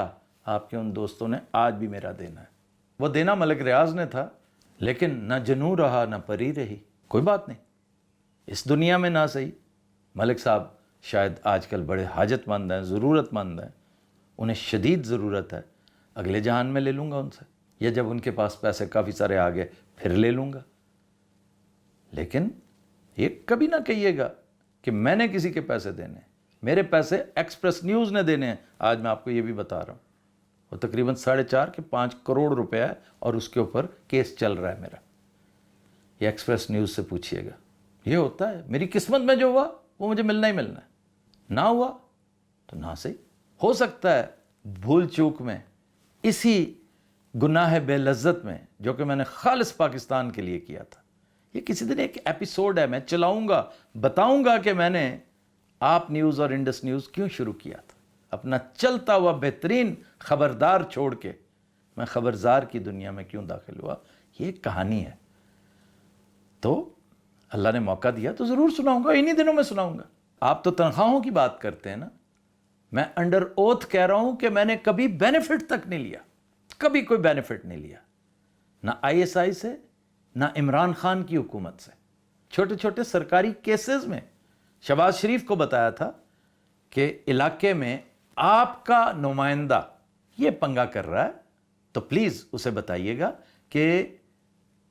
آپ کے ان دوستوں نے آج بھی میرا دینا ہے. وہ دینا ملک ریاض نے تھا، لیکن نہ جنوں رہا نہ پری رہی. کوئی بات نہیں، اس دنیا میں نہ صحیح. ملک صاحب شاید آج کل بڑے حاجت مند ہیں، ضرورت مند ہیں، انہیں شدید ضرورت ہے. اگلے جہان میں لے لوں گا ان سے، یا جب ان کے پاس پیسے کافی سارے آ گئے پھر لے لوں گا. لیکن یہ کبھی نہ کہیے گا کہ میں نے کسی کے پیسے دینے ہیں. میرے پیسے ایکسپریس نیوز نے دینے ہیں. آج میں آپ کو یہ بھی بتا رہا ہوں، وہ تقریباً 4.5 کے 5 کروڑ روپے ہے اور اس کے اوپر کیس چل رہا ہے میرا. یہ ایکسپریس نیوز سے پوچھئے گا. یہ ہوتا ہے، میری قسمت میں جو ہوا وہ مجھے ملنا ہی ملنا ہے. نہ ہوا تو نہ صحیح. ہو سکتا ہے بھول چوک میں، اسی گناہ بے لذت میں جو کہ میں نے خالص پاکستان کے لیے کیا تھا. یہ کسی دن ایک ایپیسوڈ ہے، میں چلاؤں گا، بتاؤں گا کہ میں نے آپ نیوز اور انڈس نیوز کیوں شروع کیا تھا. اپنا چلتا ہوا بہترین خبردار چھوڑ کے میں خبرزار کی دنیا میں کیوں داخل ہوا. یہ ایک کہانی ہے. تو اللہ نے موقع دیا تو ضرور سناؤں گا، انہی دنوں میں سناؤں گا. آپ تو تنخواہوں کی بات کرتے ہیں نا، میں انڈر اوتھ کہہ رہا ہوں کہ میں نے کبھی بینیفٹ تک نہیں لیا، کبھی کوئی بینیفٹ نہیں لیا، نہ آئی ایس آئی سے، نہ عمران خان کی حکومت سے. چھوٹے چھوٹے سرکاری کیسز میں شہباز شریف کو بتایا تھا کہ علاقے میں آپ کا نمائندہ یہ پنگا کر رہا ہے تو پلیز اسے بتائیے گا کہ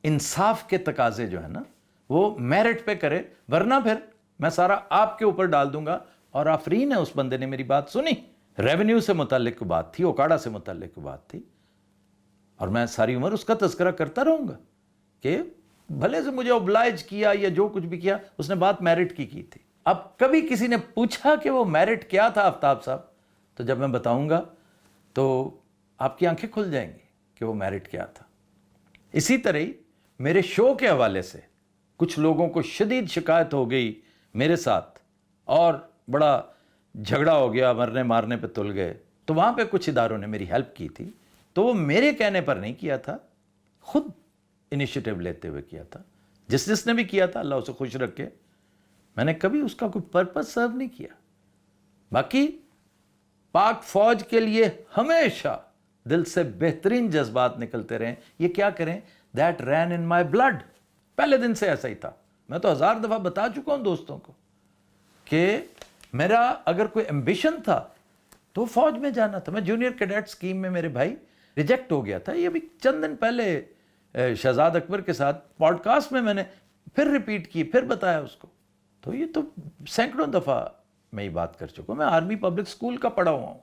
انصاف کے تقاضے جو ہے نا وہ میرٹ پہ کرے، ورنہ پھر میں سارا آپ کے اوپر ڈال دوں گا. اور آفرین ہے اس بندے نے میری بات سنی. ریونیو سے متعلق بات تھی، اوکاڑا سے متعلق بات تھی، اور میں ساری عمر اس کا تذکرہ کرتا رہوں گا کہ بھلے سے مجھے اوبلائج کیا یا جو کچھ بھی کیا، اس نے بات میرٹ کی تھی. اب کبھی کسی نے پوچھا کہ وہ میرٹ کیا تھا آفتاب صاحب، تو جب میں بتاؤں گا تو آپ کی آنکھیں کھل جائیں گی کہ وہ میرٹ کیا تھا. اسی طرح ہی میرے شو کے حوالے سے کچھ لوگوں کو شدید شکایت ہو گئی میرے ساتھ، اور بڑا جھگڑا ہو گیا، مرنے مارنے پہ تل گئے. تو وہاں پہ کچھ اداروں نے میری ہیلپ کی تھی، تو وہ میرے کہنے پر نہیں کیا تھا، خود انیشیٹو لیتے ہوئے کیا تھا. جس نے بھی کیا تھا اللہ اسے خوش رکھے، میں نے کبھی اس کا کوئی پرپس سرو نہیں کیا. باقی پاک فوج کے لیے ہمیشہ دل سے بہترین جذبات نکلتے رہیں. یہ کیا کریں، that rain in my blood. پہلے دن سے ایسا ہی تھا. میں تو 1000 دفعہ بتا چکا ہوں دوستوں کو کہ میرا اگر کوئی ایمبیشن تھا تو فوج میں جانا تھا. میں جونیئر کیڈیٹ سکیم میں میرے بھائی ریجیکٹ ہو گیا تھا. یہ بھی چند دن پہلے شہزاد اکبر کے ساتھ پوڈ کاسٹ میں نے پھر ریپیٹ کی، پھر بتایا اس کو. تو یہ تو سینکڑوں دفعہ میں یہ بات کر چکا ہوں. میں آرمی پبلک سکول کا پڑھا ہوا ہوں.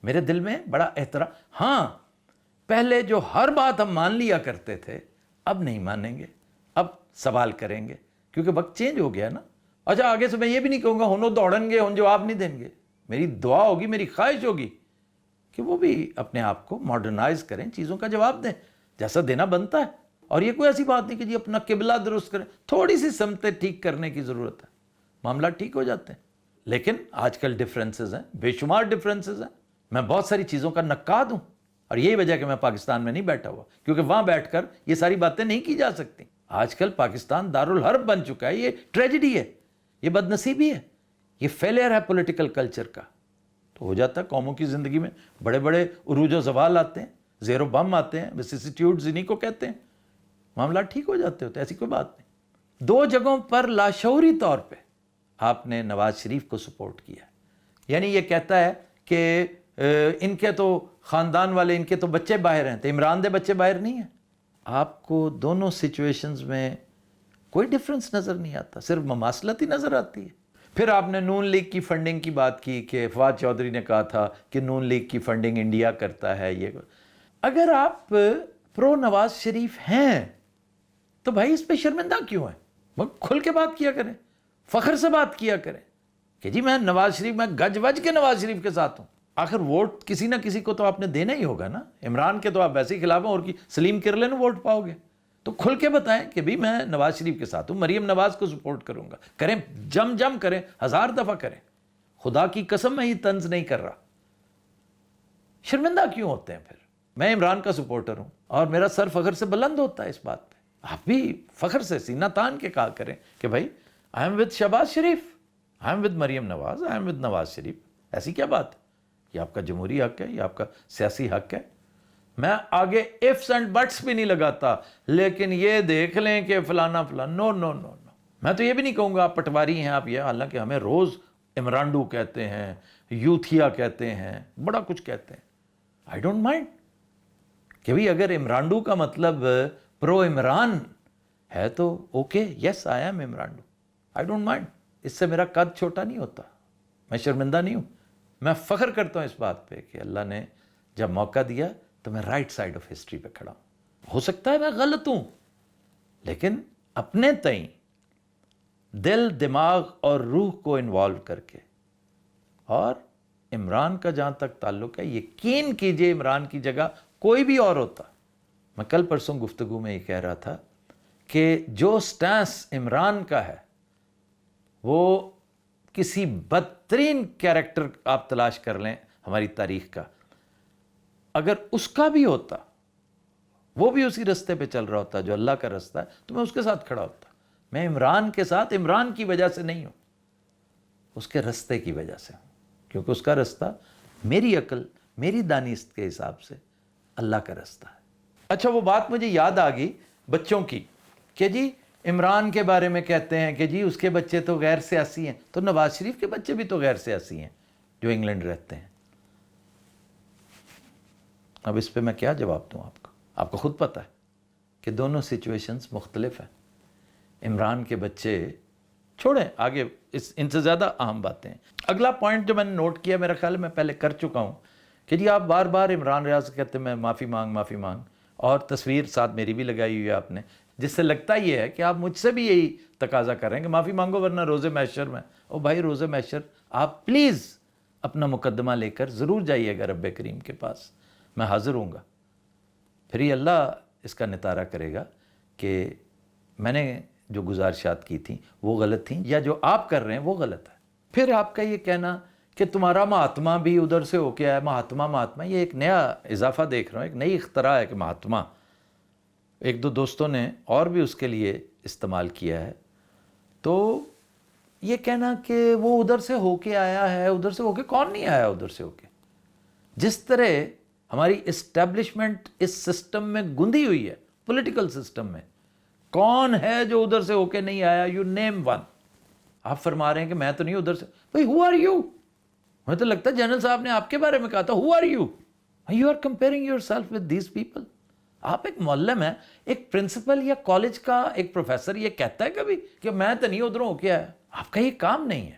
میرے دل میں بڑا احترام. ہاں، پہلے جو ہر بات ہم مان لیا کرتے تھے اب نہیں مانیں گے، اب سوال کریں گے، کیونکہ وقت چینج ہو گیا نا. اچھا، آگے سے میں یہ بھی نہیں کہوں گا ہنو دوڑیں گے، ہن جواب نہیں دیں گے. میری دعا ہوگی، میری خواہش ہوگی کہ وہ بھی اپنے آپ کو ماڈرنائز کریں، چیزوں کا جواب دیں جیسا دینا بنتا ہے. اور یہ کوئی ایسی بات نہیں کہ جی اپنا قبلہ درست کریں. تھوڑی سی سمتیں ٹھیک کرنے کی ضرورت ہے، معاملہ ٹھیک ہو جاتے ہیں. لیکن آج کل ڈفرینسز ہیں، بے شمار ڈفرینسز ہیں. میں بہت ساری چیزوں کا نقاد ہوں، اور یہی وجہ کہ میں پاکستان میں نہیں بیٹھا ہوا، کیونکہ وہاں بیٹھ کر یہ ساری باتیں نہیں کی جا سکتی. آج کل پاکستان دارالحرب بن چکا ہے. یہ ٹریجڈی ہے، یہ بد نصیبی ہے، یہ فیلئر ہے پولیٹیکل کلچر کا. تو ہو جاتا ہے قوموں کی زندگی میں بڑے بڑے عروج و زوال آتے ہیں، زیر و بم آتے ہیں، وسیسیٹیوڈز انہی کو کہتے ہیں. معاملات ٹھیک ہو جاتے ہوتے، ایسی کوئی بات نہیں. 2 جگہوں پر لاشعوری طور پہ آپ نے نواز شریف کو سپورٹ کیا. یعنی یہ کہتا ہے کہ ان کے تو خاندان والے، ان کے تو بچے باہر ہیں، تو عمران دے بچے باہر نہیں ہیں. آپ کو دونوں سچویشنز میں کوئی ڈفرنس نظر نہیں آتا، صرف مماثلت ہی نظر آتی ہے. پھر آپ نے نون لیگ کی فنڈنگ کی بات کی کہ فواد چودھری نے کہا تھا کہ نون لیگ کی فنڈنگ انڈیا کرتا ہے. یہ اگر آپ پرو نواز شریف ہیں تو بھائی اس پہ شرمندہ کیوں ہیں؟ وہ کھل کے بات کیا کریں، فخر سے بات کیا کریں کہ جی میں نواز شریف، میں گج وج کے نواز شریف کے ساتھ ہوں. آخر ووٹ کسی نہ کسی کو تو آپ نے دینا ہی ہوگا نا. عمران کے تو آپ ویسے ہی خلاف ہیں، اور کی سلیم کرلے نے ووٹ پاؤ گے. تو کھل کے بتائیں کہ بھی میں نواز شریف کے ساتھ ہوں، مریم نواز کو سپورٹ کروں گا. کریں، جم کریں، 1000 دفعہ کریں. خدا کی قسم میں یہ طنز نہیں کر رہا. شرمندہ کیوں ہوتے ہیں پھر؟ میں عمران کا سپورٹر ہوں، اور میرا سر فخر سے بلند ہوتا ہے اس بات پہ. آپ بھی فخر سے سینہ تان کے کہا کریں کہ بھائی I am with Shahbaz Sharif, I am with Maryam Nawaz, I am with Nawaz Sharif. ایسی کیا بات ہے؟ یہ آپ کا جمہوری حق ہے, یہ آپ کا سیاسی حق ہے. میں آگے ifs اینڈ بٹس بھی نہیں لگاتا, لیکن یہ دیکھ لیں کہ فلانا فلانا, نو نو نو نو. میں تو یہ بھی نہیں کہوں گا آپ پٹواری ہیں آپ, یہ حالانکہ ہمیں روز عمرانڈو کہتے ہیں, یوتھیا کہتے ہیں, بڑا کچھ کہتے ہیں. آئی ڈونٹ مائنڈ کہ بھئی اگر عمرانڈو کا مطلب پرو عمران ہے تو اوکے, یس آئی ایم عمرانڈو, آئی ڈونٹ مائنڈ. اس سے میرا قد چھوٹا نہیں ہوتا, میں شرمندہ نہیں ہوں. میں فخر کرتا ہوں اس بات پہ کہ اللہ نے جب موقع دیا تو میں رائٹ سائڈ آف ہسٹری پہ کھڑا ہوں. ہو سکتا ہے میں غلط ہوں, لیکن اپنے تئیں دل, دماغ اور روح کو انوالو کر کے. اور عمران کا جہاں تک تعلق ہے, یقین کیجئے عمران کی جگہ کوئی بھی اور ہوتا. میں کل پرسوں گفتگو میں یہ کہہ رہا تھا کہ جو سٹانس عمران کا ہے وہ کسی بدترین کیریکٹر آپ تلاش کر لیں ہماری تاریخ کا, اگر اس کا بھی ہوتا, وہ بھی اسی رستے پہ چل رہا ہوتا جو اللہ کا رستہ ہے, تو میں اس کے ساتھ کھڑا ہوتا. میں عمران کے ساتھ عمران کی وجہ سے نہیں ہوں, اس کے رستے کی وجہ سے ہوں, کیونکہ اس کا رستہ میری عقل, میری دانست کے حساب سے اللہ کا رستہ ہے. اچھا وہ بات مجھے یاد آ گئی بچوں کی کہ جی عمران کے بارے میں کہتے ہیں کہ جی اس کے بچے تو غیر سیاسی ہیں, تو نواز شریف کے بچے بھی تو غیر سیاسی ہیں جو انگلینڈ رہتے ہیں. اب اس پہ میں کیا جواب دوں آپ کو؟ آپ کو خود پتہ ہے کہ دونوں سچویشنز مختلف ہیں. عمران کے بچے چھوڑیں آگے, ان سے زیادہ اہم باتیں ہیں. اگلا پوائنٹ جو میں نے نوٹ کیا, میرا خیال ہے میں پہلے کر چکا ہوں, کہ جی آپ بار بار عمران ریاض کہتے ہیں میں معافی مانگ, اور تصویر ساتھ میری بھی لگائی ہوئی ہے آپ نے, جس سے لگتا یہ ہے کہ آپ مجھ سے بھی یہی تقاضا کر رہے ہیں کہ معافی مانگو ورنہ روزے محشر میں. او بھائی روزے محشر آپ پلیز اپنا مقدمہ لے کر ضرور جائیے گا رب کریم کے پاس, میں حاضر ہوں گا. پھر یہ اللہ اس کا نتارہ کرے گا کہ میں نے جو گزارشات کی تھیں وہ غلط تھیں یا جو آپ کر رہے ہیں وہ غلط ہے. پھر آپ کا یہ کہنا کہ تمہارا مہاتما بھی ادھر سے ہو کے آیا, مہاتما, یہ ایک نیا اضافہ دیکھ رہا ہوں, ایک نئی اختراع ہے کہ مہاتما. ایک دو دوستوں نے اور بھی اس کے لیے استعمال کیا ہے. تو یہ کہنا کہ وہ ادھر سے ہو کے آیا ہے, ادھر سے ہو کے کون نہیں آیا ادھر سے ہو کے. جس طرح ہماری اسٹیبلشمنٹ اس سسٹم میں گندھی ہوئی ہے, پولیٹیکل سسٹم میں, کون ہے جو ادھر سے ہو کے نہیں آیا, یو نیم ون. آپ فرما رہے ہیں کہ میں تو نہیں ادھر سے, بھائی ہو آر یو؟ مجھے تو لگتا ہے جنرل صاحب نے آپ کے بارے میں کہا تھا who are you, you are comparing yourself with these people. آپ ایک معلم ہیں, ایک پرنسپل یا کالج کا ایک پروفیسر یہ کہتا ہے کبھی کہ میں تو نہیں ادھر ہو کے آیا؟ آپ کا یہ کام نہیں ہے.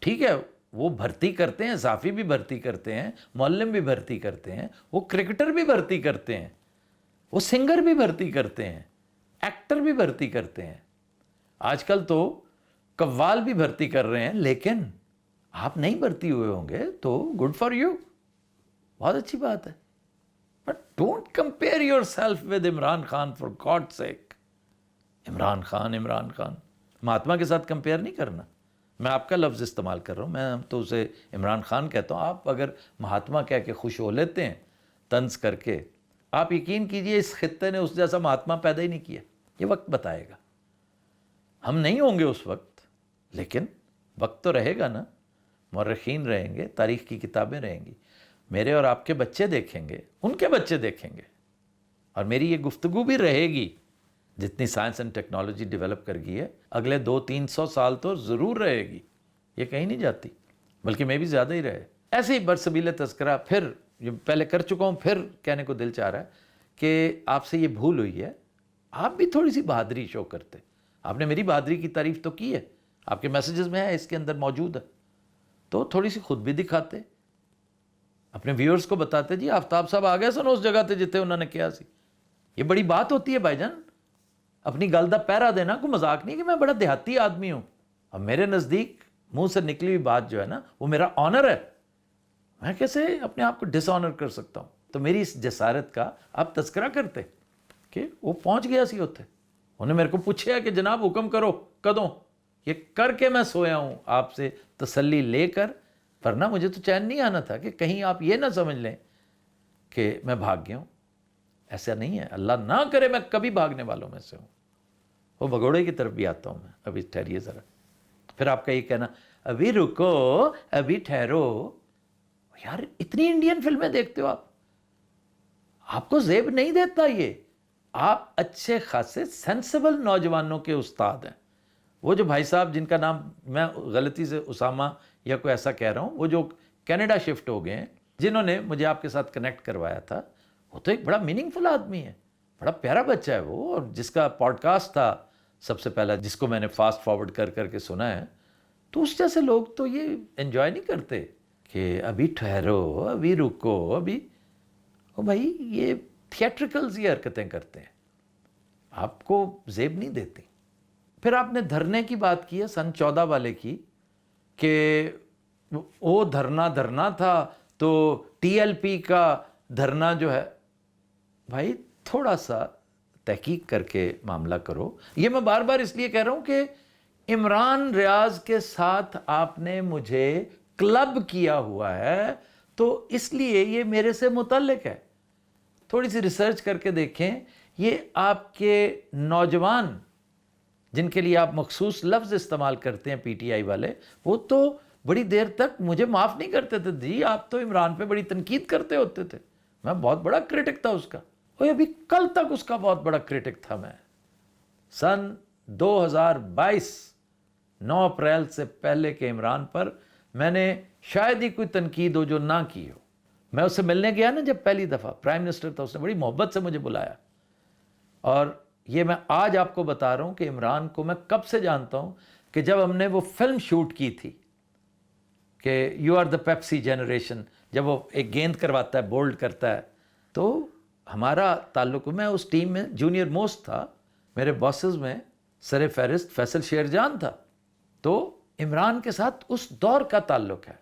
ٹھیک ہے وہ بھرتی کرتے ہیں, صحافی بھی بھرتی کرتے ہیں, معلم بھی بھرتی کرتے ہیں, وہ کرکٹر بھی بھرتی کرتے ہیں, وہ سنگر بھی بھرتی کرتے ہیں, ایکٹر بھی بھرتی کرتے ہیں, آج کل تو قوال بھی بھرتی کر رہے ہیں. لیکن آپ نہیں بھرتی ہوئے ہوں گے تو گڈ فار یو, بہت اچھی بات ہے. But don't compare yourself with Imran Khan for God sake. Imran Khan Mahatma کے ساتھ کمپیئر نہیں کرنا. میں آپ کا لفظ استعمال کر رہا ہوں, میں تو اسے عمران خان کہتا ہوں. آپ اگر مہاتما کہہ کے خوش ہو لیتے ہیں طنز کر کے, آپ یقین کیجئے اس خطے نے اس جیسا مہاتما پیدا ہی نہیں کیا. یہ وقت بتائے گا, ہم نہیں ہوں گے اس وقت, لیکن وقت تو رہے گا نا. مورخین رہیں گے, تاریخ کی کتابیں رہیں گی, میرے اور آپ کے بچے دیکھیں گے, ان کے بچے دیکھیں گے, اور میری یہ گفتگو بھی رہے گی. جتنی سائنس اینڈ ٹیکنالوجی ڈیولپ کر گئی ہے اگلے 200-300 سال تو ضرور رہے گی, یہ کہیں نہیں جاتی, بلکہ میں بھی زیادہ ہی رہے. ایسے ہی برسبیل تذکرہ پھر جو پہلے کر چکا ہوں, پھر کہنے کو دل چاہ رہا ہے کہ آپ سے یہ بھول ہوئی ہے, آپ بھی تھوڑی سی بہادری شو کرتے. آپ نے میری بہادری کی تعریف تو کی ہے, آپ کے میسیجز میں ہے, اس کے اندر موجود ہے, تو تھوڑی سی خود بھی دکھاتے, اپنے ویورز کو بتاتے جی آفتاب صاحب آ گئے سن اس جگہ تے جتے انہوں نے کیا سی. یہ بڑی بات ہوتی ہے بھائی جان, اپنی گل دا پہرا دینا کوئی مذاق نہیں کہ میں بڑا دیہاتی آدمی ہوں. اب میرے نزدیک منہ سے نکلی ہوئی بات جو ہے نا وہ میرا آنر ہے, میں کیسے اپنے آپ کو ڈس آنر کر سکتا ہوں. تو میری اس جسارت کا آپ تذکرہ کرتے کہ وہ پہنچ گیا سی ہوتے, انہیں میرے کو پوچھا کہ جناب حکم کرو کدوں, یہ کر کے میں سویا ہوں آپ سے تسلی لے کر, ورنہ مجھے تو چین نہیں آنا تھا کہ کہیں آپ یہ نہ سمجھ لیں کہ میں بھاگ گیا ہوں. ایسا نہیں ہے, اللہ نہ کرے میں کبھی بھاگنے والوں میں سے ہوں. وہ بھگوڑے کی طرف بھی آتا ہوں میں, ابھی ٹھہریے ذرا. پھر آپ کا یہ کہنا ابھی رکو ابھی ٹھہرو, یار اتنی انڈین فلمیں دیکھتے ہو آپ کو زیب نہیں دیتا یہ؟ آپ اچھے خاصے سینسیبل نوجوانوں کے استاد ہیں. وہ جو بھائی صاحب جن کا نام میں غلطی سے اسامہ یا کوئی ایسا کہہ رہا ہوں, وہ جو کینیڈا شفٹ ہو گئے ہیں, جنہوں نے مجھے آپ کے ساتھ کنیکٹ کروایا تھا, وہ تو ایک بڑا میننگ فل آدمی ہے, بڑا پیارا بچہ ہے وہ. اور جس کا پوڈ کاسٹ تھا سب سے پہلا, جس کو میں نے فاسٹ فارورڈ کر کر کے سنا ہے, تو اس جیسے لوگ تو یہ انجوائے نہیں کرتے کہ ابھی ٹھہرو ابھی رکو ابھی. او بھائی یہ تھیٹریکلز یہ حرکتیں کرتے ہیں, آپ کو زیب نہیں دیتی. پھر آپ نے دھرنے کی بات کی ہے سن 14 والے کی, کہ وہ دھرنا تھا تو ٹی ایل پی کا دھرنا جو ہے, بھائی تھوڑا سا تحقیق کر کے معاملہ کرو. یہ میں بار بار اس لیے کہہ رہا ہوں کہ عمران ریاض کے ساتھ آپ نے مجھے کلب کیا ہوا ہے, تو اس لیے یہ میرے سے متعلق ہے. تھوڑی سی ریسرچ کر کے دیکھیں. یہ آپ کے نوجوان جن کے لیے آپ مخصوص لفظ استعمال کرتے ہیں پی ٹی آئی والے, وہ تو بڑی دیر تک مجھے معاف نہیں کرتے تھے. جی آپ تو عمران پہ بڑی تنقید کرتے ہوتے تھے, میں بہت بڑا کرٹک تھا اس کا, اور ابھی کل تک اس کا بہت بڑا کرٹک تھا میں. سن 2022 9 اپریل سے پہلے کے عمران پر میں نے شاید ہی کوئی تنقید ہو جو نہ کی ہو. میں اس سے ملنے گیا نا جب پہلی دفعہ, پرائم منسٹر تھا, اس نے بڑی محبت سے مجھے بلایا. اور یہ میں آج آپ کو بتا رہا ہوں کہ عمران کو میں کب سے جانتا ہوں, کہ جب ہم نے وہ فلم شوٹ کی تھی کہ you are the Pepsi generation, جب وہ ایک گیند کرواتا ہے, بولڈ کرتا ہے, تو ہمارا تعلق, میں اس ٹیم میں جونیئر موسٹ تھا, میرے باسز میں سر فہرست فیصل شیر جان تھا, تو عمران کے ساتھ اس دور کا تعلق ہے.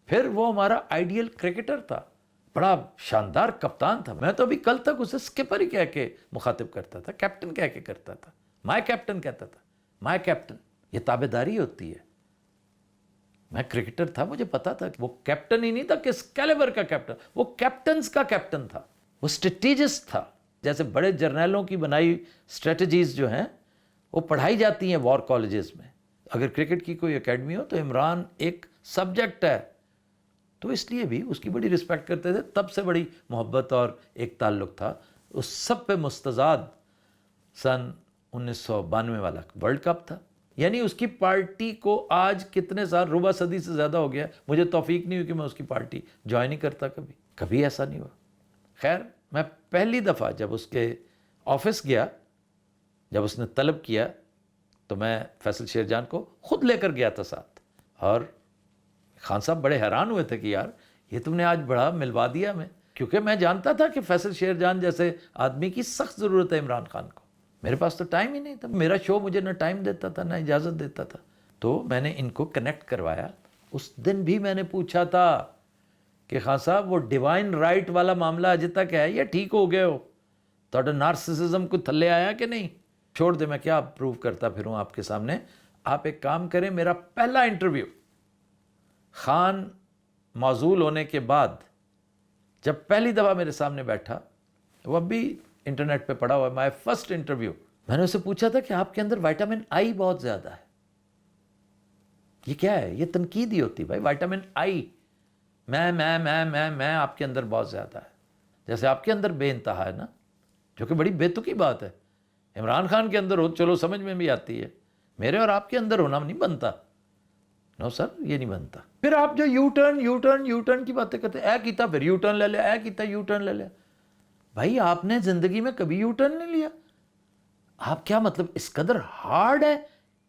پھر وہ ہمارا آئیڈیل کرکٹر تھا, بڑا شاندار کپتان تھا. میں تو ابھی کل تک اسے سکپر ہی کہہ کے مخاطب کرتا تھا, کیپٹن کہہ کے کرتا تھا, مائی کیپٹن کہتا تھا, مائی کیپٹن. یہ تابع داری ہوتی ہے. میں کرکٹر تھا, مجھے پتا تھا کہ وہ کیپٹن ہی نہیں تھا کس کیلیبر کا کیپٹن, وہ کیپٹنز کا کیپٹن تھا, وہ اسٹریٹجسٹ تھا. جیسے بڑے جرنیلوں کی بنائی اسٹریٹجیز جو ہیں وہ پڑھائی جاتی ہیں وار کالجز میں, اگر کرکٹ کی کوئی اکیڈمی ہو تو عمران ایک سبجیکٹ ہے. تو اس لیے بھی اس کی بڑی رسپیکٹ کرتے تھے, تب سے بڑی محبت اور ایک تعلق تھا. اس سب پہ مستضاد سن 1992 والا ورلڈ کپ تھا. یعنی اس کی پارٹی کو آج کتنے سال, ربع صدی سے زیادہ ہو گیا, مجھے توفیق نہیں ہوئی کہ میں اس کی پارٹی جوائن ہی کرتا, کبھی ایسا نہیں ہوا. خیر, میں پہلی دفعہ جب اس کے آفس گیا, جب اس نے طلب کیا, تو میں فیصل شیر جان کو خود لے کر گیا تھا ساتھ. اور خان صاحب بڑے حیران ہوئے تھے کہ یار یہ تم نے آج بڑا ملوا دیا ہمیں, کیونکہ میں جانتا تھا کہ فیصل شیر جان جیسے آدمی کی سخت ضرورت ہے عمران خان کو. میرے پاس تو ٹائم ہی نہیں تھا, میرا شو مجھے نہ ٹائم دیتا تھا نہ اجازت دیتا تھا. تو میں نے ان کو کنیکٹ کروایا. اس دن بھی میں نے پوچھا تھا کہ خان صاحب وہ ڈیوائن رائٹ والا معاملہ اجے تک ہے یا ٹھیک ہو گئے ہو, تو نارسسزم کو تھلے آیا کہ نہیں؟ چھوڑ دے, میں کیا پروو کرتا پھروں آپ کے سامنے. آپ ایک کام کریں, میرا پہلا انٹرویو خان معزول ہونے کے بعد جب پہلی دفعہ میرے سامنے بیٹھا, وہ اب بھی انٹرنیٹ پہ پڑا ہوا ہے, مائی فرسٹ انٹرویو, میں نے اسے پوچھا تھا کہ آپ کے اندر وائٹامن آئی بہت زیادہ ہے. یہ کیا ہے؟ یہ تنقید ہی ہوتی بھائی. وائٹامن آئی, میں آپ کے اندر بہت زیادہ ہے, جیسے آپ کے اندر بے انتہا ہے نا, جو کہ بڑی بے تکی بات ہے. عمران خان کے اندر ہو چلو سمجھ میں بھی آتی ہے, میرے اور آپ کے اندر ہونا نہیں بنتا. نو سر, یہ نہیں بنتا. پھر آپ جو یو ٹرن کی باتیں کرتے, اے کیتا پھر یو ٹرن لے لیا, اے کیتا یو ٹرن لے لیا. بھائی آپ نے زندگی میں کبھی یو ٹرن نہیں لیا. آپ کیا مطلب اس قدر ہارڈ ہے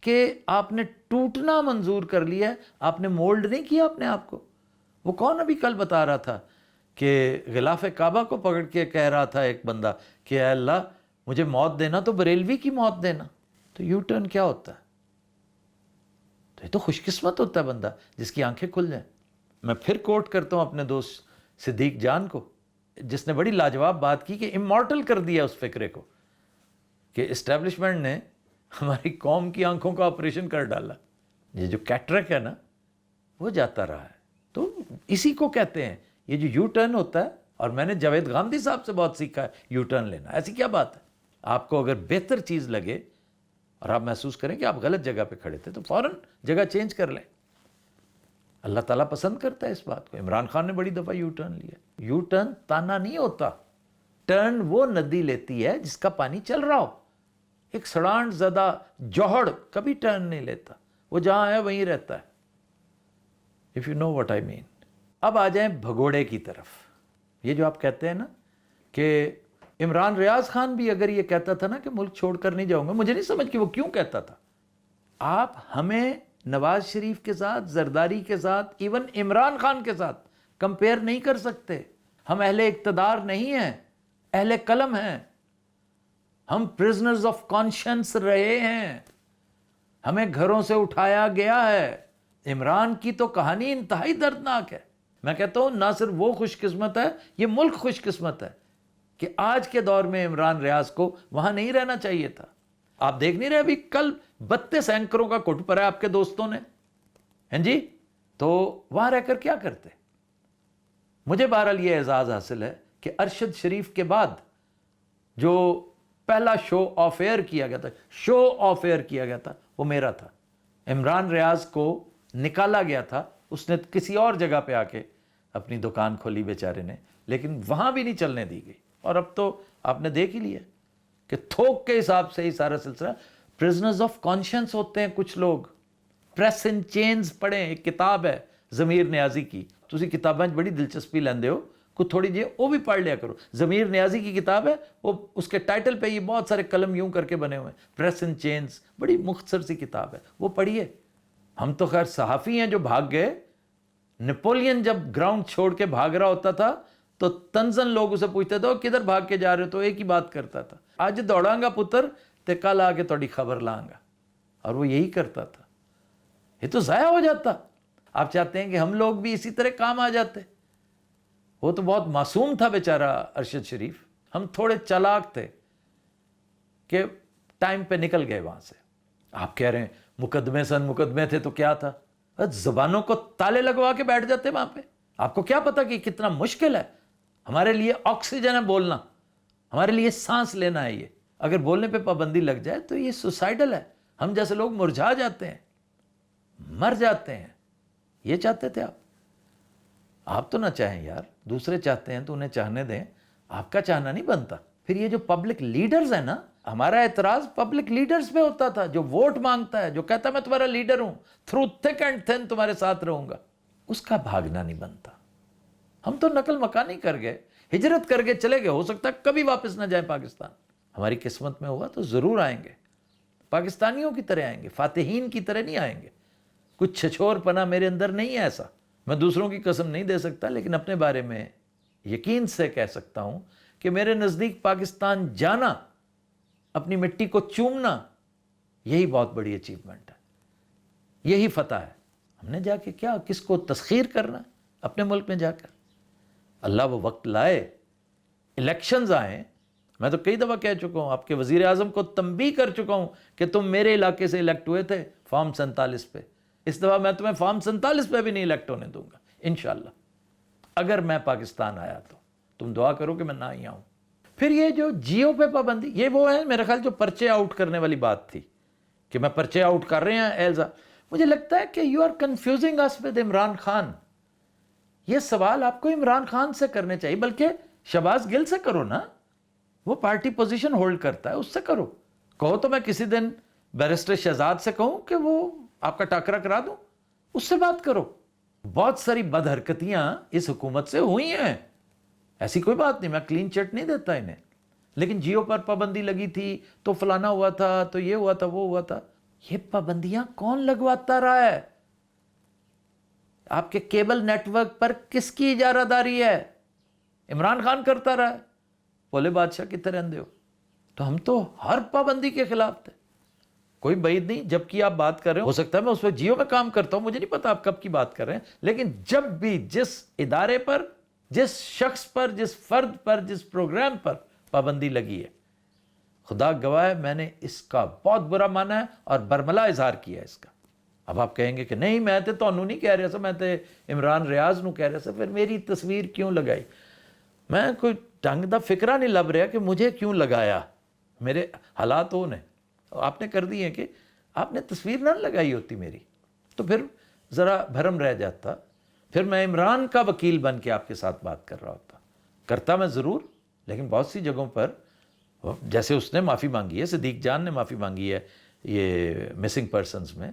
کہ آپ نے ٹوٹنا منظور کر لیا ہے, آپ نے مولڈ نہیں کیا اپنے آپ کو. وہ کون ابھی کل بتا رہا تھا کہ غلاف کعبہ کو پکڑ کے کہہ رہا تھا ایک بندہ کہ اے اللہ مجھے موت دینا تو بریلوی کی موت دینا. تو یو ٹرن کیا ہوتا ہے؟ تو یہ تو خوش قسمت ہوتا ہے بندہ جس کی آنکھیں کھل جائیں. میں پھر کوٹ کرتا ہوں اپنے دوست صدیق جان کو, جس نے بڑی لاجواب بات کی کہ امورٹل کر دیا اس فکرے کو کہ اسٹیبلشمنٹ نے ہماری قوم کی آنکھوں کا آپریشن کر ڈالا. یہ جو کیٹریک ہے نا وہ جاتا رہا ہے. تو اسی کو کہتے ہیں, یہ جو یو ٹرن ہوتا ہے اور میں نے جاوید گاندھی صاحب سے بہت سیکھا ہے یو ٹرن لینا. ایسی کیا بات ہے؟ آپ کو اگر بہتر چیز لگے اور آپ محسوس کریں کہ آپ غلط جگہ پہ کھڑے تھے تو فوراً جگہ چینج کر لیں. اللہ تعالیٰ پسند کرتا ہے اس بات کو. عمران خان نے بڑی دفعہ یو ٹرن لیا. یو ٹرن تانا نہیں ہوتا. ٹرن وہ ندی لیتی ہے جس کا پانی چل رہا ہو. ایک سڑانٹ زدہ جوہڑ کبھی ٹرن نہیں لیتا, وہ جہاں ہے وہیں رہتا ہے. If you know what I mean. اب آ جائیں بھگوڑے کی طرف. یہ جو آپ کہتے ہیں نا کہ عمران ریاض خان بھی اگر یہ کہتا تھا نا کہ ملک چھوڑ کر نہیں جاؤں گا, مجھے نہیں سمجھ کہ وہ کیوں کہتا تھا. آپ ہمیں نواز شریف کے ساتھ, زرداری کے ساتھ, ایون عمران خان کے ساتھ کمپیئر نہیں کر سکتے. ہم اہل اقتدار نہیں ہیں, اہل قلم ہیں. ہم پرزنرز آف کانشنس رہے ہیں, ہمیں گھروں سے اٹھایا گیا ہے. عمران کی تو کہانی انتہائی دردناک ہے. میں کہتا ہوں نہ صرف وہ خوش قسمت ہے, یہ ملک خوش قسمت ہے کہ آج کے دور میں عمران ریاض کو وہاں نہیں رہنا چاہیے تھا. آپ دیکھ نہیں رہے ابھی کل 32 اینکروں کا کٹ پڑا ہے آپ کے دوستوں نے, ہیں جی, تو وہاں رہ کر کیا کرتے؟ مجھے بہرحال یہ اعزاز حاصل ہے کہ ارشد شریف کے بعد جو پہلا شو آف ایئر کیا گیا تھا وہ میرا تھا. عمران ریاض کو نکالا گیا تھا, اس نے کسی اور جگہ پہ آ کے اپنی دکان کھولی بیچارے نے, لیکن وہاں بھی نہیں چلنے دی گئی. اور اب تو آپ نے دیکھ ہی لیا کہ تھوک کے حساب سے ہی سارا سلسلہ. پرزنرز آف کانشنس ہوتے ہیں کچھ لوگ. پریس ان چینز پڑھیں, ایک کتاب ہے ضمیر نیازی کی, تسی کتابیں بڑی دلچسپی لیندے ہو, کوئی تھوڑی جی وہ بھی پڑھ لیا کرو. ضمیر نیازی کی کتاب ہے, وہ اس کے ٹائٹل پہ یہ بہت سارے قلم یوں کر کے بنے ہوئے ہیں, پریس ان چینز, بڑی مختصر سی کتاب ہے, وہ پڑھیے. ہم تو خیر صحافی ہیں جو بھاگ گئے. نپولین جب گراؤنڈ چھوڑ کے بھاگ رہا ہوتا تھا تو تنزن لوگ اسے پوچھتے تھے کدھر بھاگ کے جا رہے ہو, تو ایک ہی بات کرتا تھا, آج دوڑاں گا پتر تے کل آ کے تھوڑی خبر لاں گا. اور وہ یہی کرتا تھا. یہ تو ضائع ہو جاتا. آپ چاہتے ہیں کہ ہم لوگ بھی اسی طرح کام آ جاتے. وہ تو بہت معصوم تھا بیچارہ ارشد شریف, ہم تھوڑے چالاک تھے کہ ٹائم پہ نکل گئے وہاں سے. آپ کہہ رہے ہیں مقدمے تھے تو کیا تھا, زبانوں کو تالے لگوا کے بیٹھ جاتے وہاں پہ. آپ کو کیا پتا کہ کتنا مشکل ہے ہمارے لیے آکسیجن ہے بولنا, ہمارے لیے سانس لینا ہے. یہ اگر بولنے پہ پابندی لگ جائے تو یہ سوسائڈل ہے. ہم جیسے لوگ مرجھا جاتے ہیں, مر جاتے ہیں. یہ چاہتے تھے آپ تو نہ چاہیں یار, دوسرے چاہتے ہیں تو انہیں چاہنے دیں, آپ کا چاہنا نہیں بنتا. پھر یہ جو پبلک لیڈرز ہیں نا, ہمارا اعتراض پبلک لیڈرز پہ ہوتا تھا جو ووٹ مانگتا ہے, جو کہتا ہے میں تمہارا لیڈر ہوں, تھرو تھک اینڈ تھن تمہارے ساتھ رہوں گا. اس کا بھاگنا نہیں بنتا. ہم تو نقل مکانی کر گئے, ہجرت کر کے چلے گئے, ہو سکتا ہے کبھی واپس نہ جائیں پاکستان. ہماری قسمت میں ہوگا تو ضرور آئیں گے, پاکستانیوں کی طرح آئیں گے, فاتحین کی طرح نہیں آئیں گے. کچھ چھچور پنا میرے اندر نہیں ہے ایسا. میں دوسروں کی قسم نہیں دے سکتا, لیکن اپنے بارے میں یقین سے کہہ سکتا ہوں کہ میرے نزدیک پاکستان جانا, اپنی مٹی کو چومنا, یہی بہت بڑی اچیومنٹ ہے, یہی فتح ہے. ہم نے جا کے کیا کس کو تسخیر کرنا اپنے ملک میں جا کر. اللہ وہ وقت لائے, الیکشنز آئیں. میں تو کئی دفعہ کہہ چکا ہوں, آپ کے وزیر اعظم کو تنبیہ کر چکا ہوں کہ تم میرے علاقے سے الیکٹ ہوئے تھے فارم 47 پہ. اس دفعہ میں تمہیں فارم 47 پہ بھی نہیں الیکٹ ہونے دوں گا انشاءاللہ. اگر میں پاکستان آیا تو تم دعا کرو کہ میں نہ ہی آؤں. پھر یہ جو جیو پہ پابندی, یہ وہ ہے میرے خیال جو پرچے آؤٹ کرنے والی بات تھی کہ میں پرچے آؤٹ کر رہے ہیں ایلزا. مجھے لگتا ہے کہ you are confusing us with Imran Khan. یہ سوال آپ کو عمران خان سے کرنے چاہیے, بلکہ شہباز گل سے کرو نا, وہ پارٹی پوزیشن ہولڈ کرتا ہے, اس سے کرو. کہو تو میں کسی دن بیرسٹر شہزاد سے کہوں کہ وہ آپ کا ٹاکرا کرا دوں, اس سے بات کرو. بہت ساری بدحرکتیاں اس حکومت سے ہوئی ہیں, ایسی کوئی بات نہیں, میں کلین چٹ نہیں دیتا انہیں. لیکن جیو پر پابندی لگی تھی تو فلانا ہوا تھا, تو یہ ہوا تھا, وہ ہوا تھا. یہ پابندیاں کون لگواتا رہا ہے؟ آپ کے کیبل نیٹ ورک پر کس کی اجارہ داری ہے؟ عمران خان کرتا رہا ہے, بولے بادشاہ کی طرح اندھے ہو. تو ہم تو ہر پابندی کے خلاف تھے, کوئی بعید نہیں. جب کی آپ بات کر رہے ہیں, ہو سکتا ہے میں اس وقت جیو میں کام کرتا ہوں, مجھے نہیں پتا آپ کب کی بات کر رہے ہیں, لیکن جب بھی جس ادارے پر, جس شخص پر, جس فرد پر, جس پروگرام پر پابندی لگی ہے, خدا گواہ ہے میں نے اس کا بہت برا مانا ہے اور برملا اظہار کیا ہے اس کا. اب آپ کہیں گے کہ نہیں میں تو نہیں کہہ رہا سا, میں تو عمران ریاض نو کہہ رہا سا, پھر میری تصویر کیوں لگائی؟ میں کوئی ڈنگ دا فکرہ نہیں لب رہا کہ مجھے کیوں لگایا، میرے حالات وہ نے آپ نے کر دیے کہ آپ نے تصویر نہ لگائی ہوتی میری تو پھر ذرا بھرم رہ جاتا، پھر میں عمران کا وکیل بن کے آپ کے ساتھ بات کر رہا ہوتا، کرتا میں ضرور، لیکن بہت سی جگہوں پر جیسے اس نے معافی مانگی ہے، صدیق جان نے معافی مانگی ہے یہ مسنگ پرسنز میں،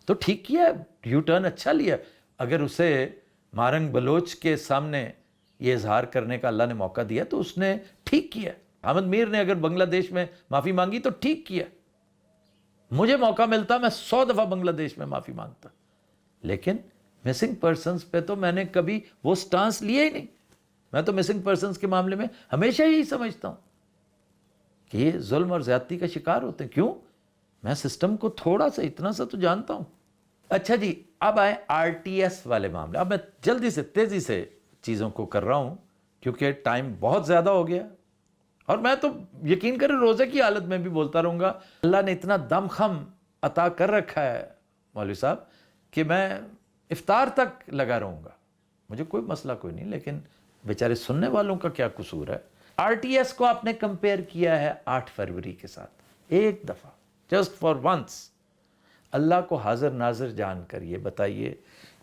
تو ٹھیک کیا، یو ٹرن اچھا لیا۔ اگر اسے مارنگ بلوچ کے سامنے یہ اظہار کرنے کا اللہ نے موقع دیا تو اس نے ٹھیک کیا۔ احمد میر نے اگر بنگلہ دیش میں معافی مانگی تو ٹھیک کیا۔ مجھے موقع ملتا میں 100 دفعہ بنگلہ دیش میں معافی مانگتا، لیکن مسنگ پرسنز پہ تو میں نے کبھی وہ سٹانس لیا ہی نہیں۔ میں تو مسنگ پرسنز کے معاملے میں ہمیشہ یہی سمجھتا ہوں کہ یہ ظلم اور زیادتی کا شکار ہوتے ہیں۔ کیوں؟ میں سسٹم کو تھوڑا سا اتنا سا تو جانتا ہوں۔ اچھا جی، اب آئے آر ٹی ایس والے معاملے۔ اب میں جلدی سے تیزی سے چیزوں کو کر رہا ہوں کیونکہ ٹائم بہت زیادہ ہو گیا، اور میں تو یقین کریں روزے کی حالت میں بھی بولتا رہوں گا۔ اللہ نے اتنا دم خم عطا کر رکھا ہے مولوی صاحب کہ میں افطار تک لگا رہوں گا، مجھے کوئی مسئلہ کوئی نہیں، لیکن بیچارے سننے والوں کا کیا قصور ہے۔ آر ٹی ایس کو آپ نے کمپیئر کیا ہے 8 فروری کے ساتھ، ایک دفعہ جسٹ فار ونس۔ اللہ کو حاضر ناظر جان کر یہ بتائیے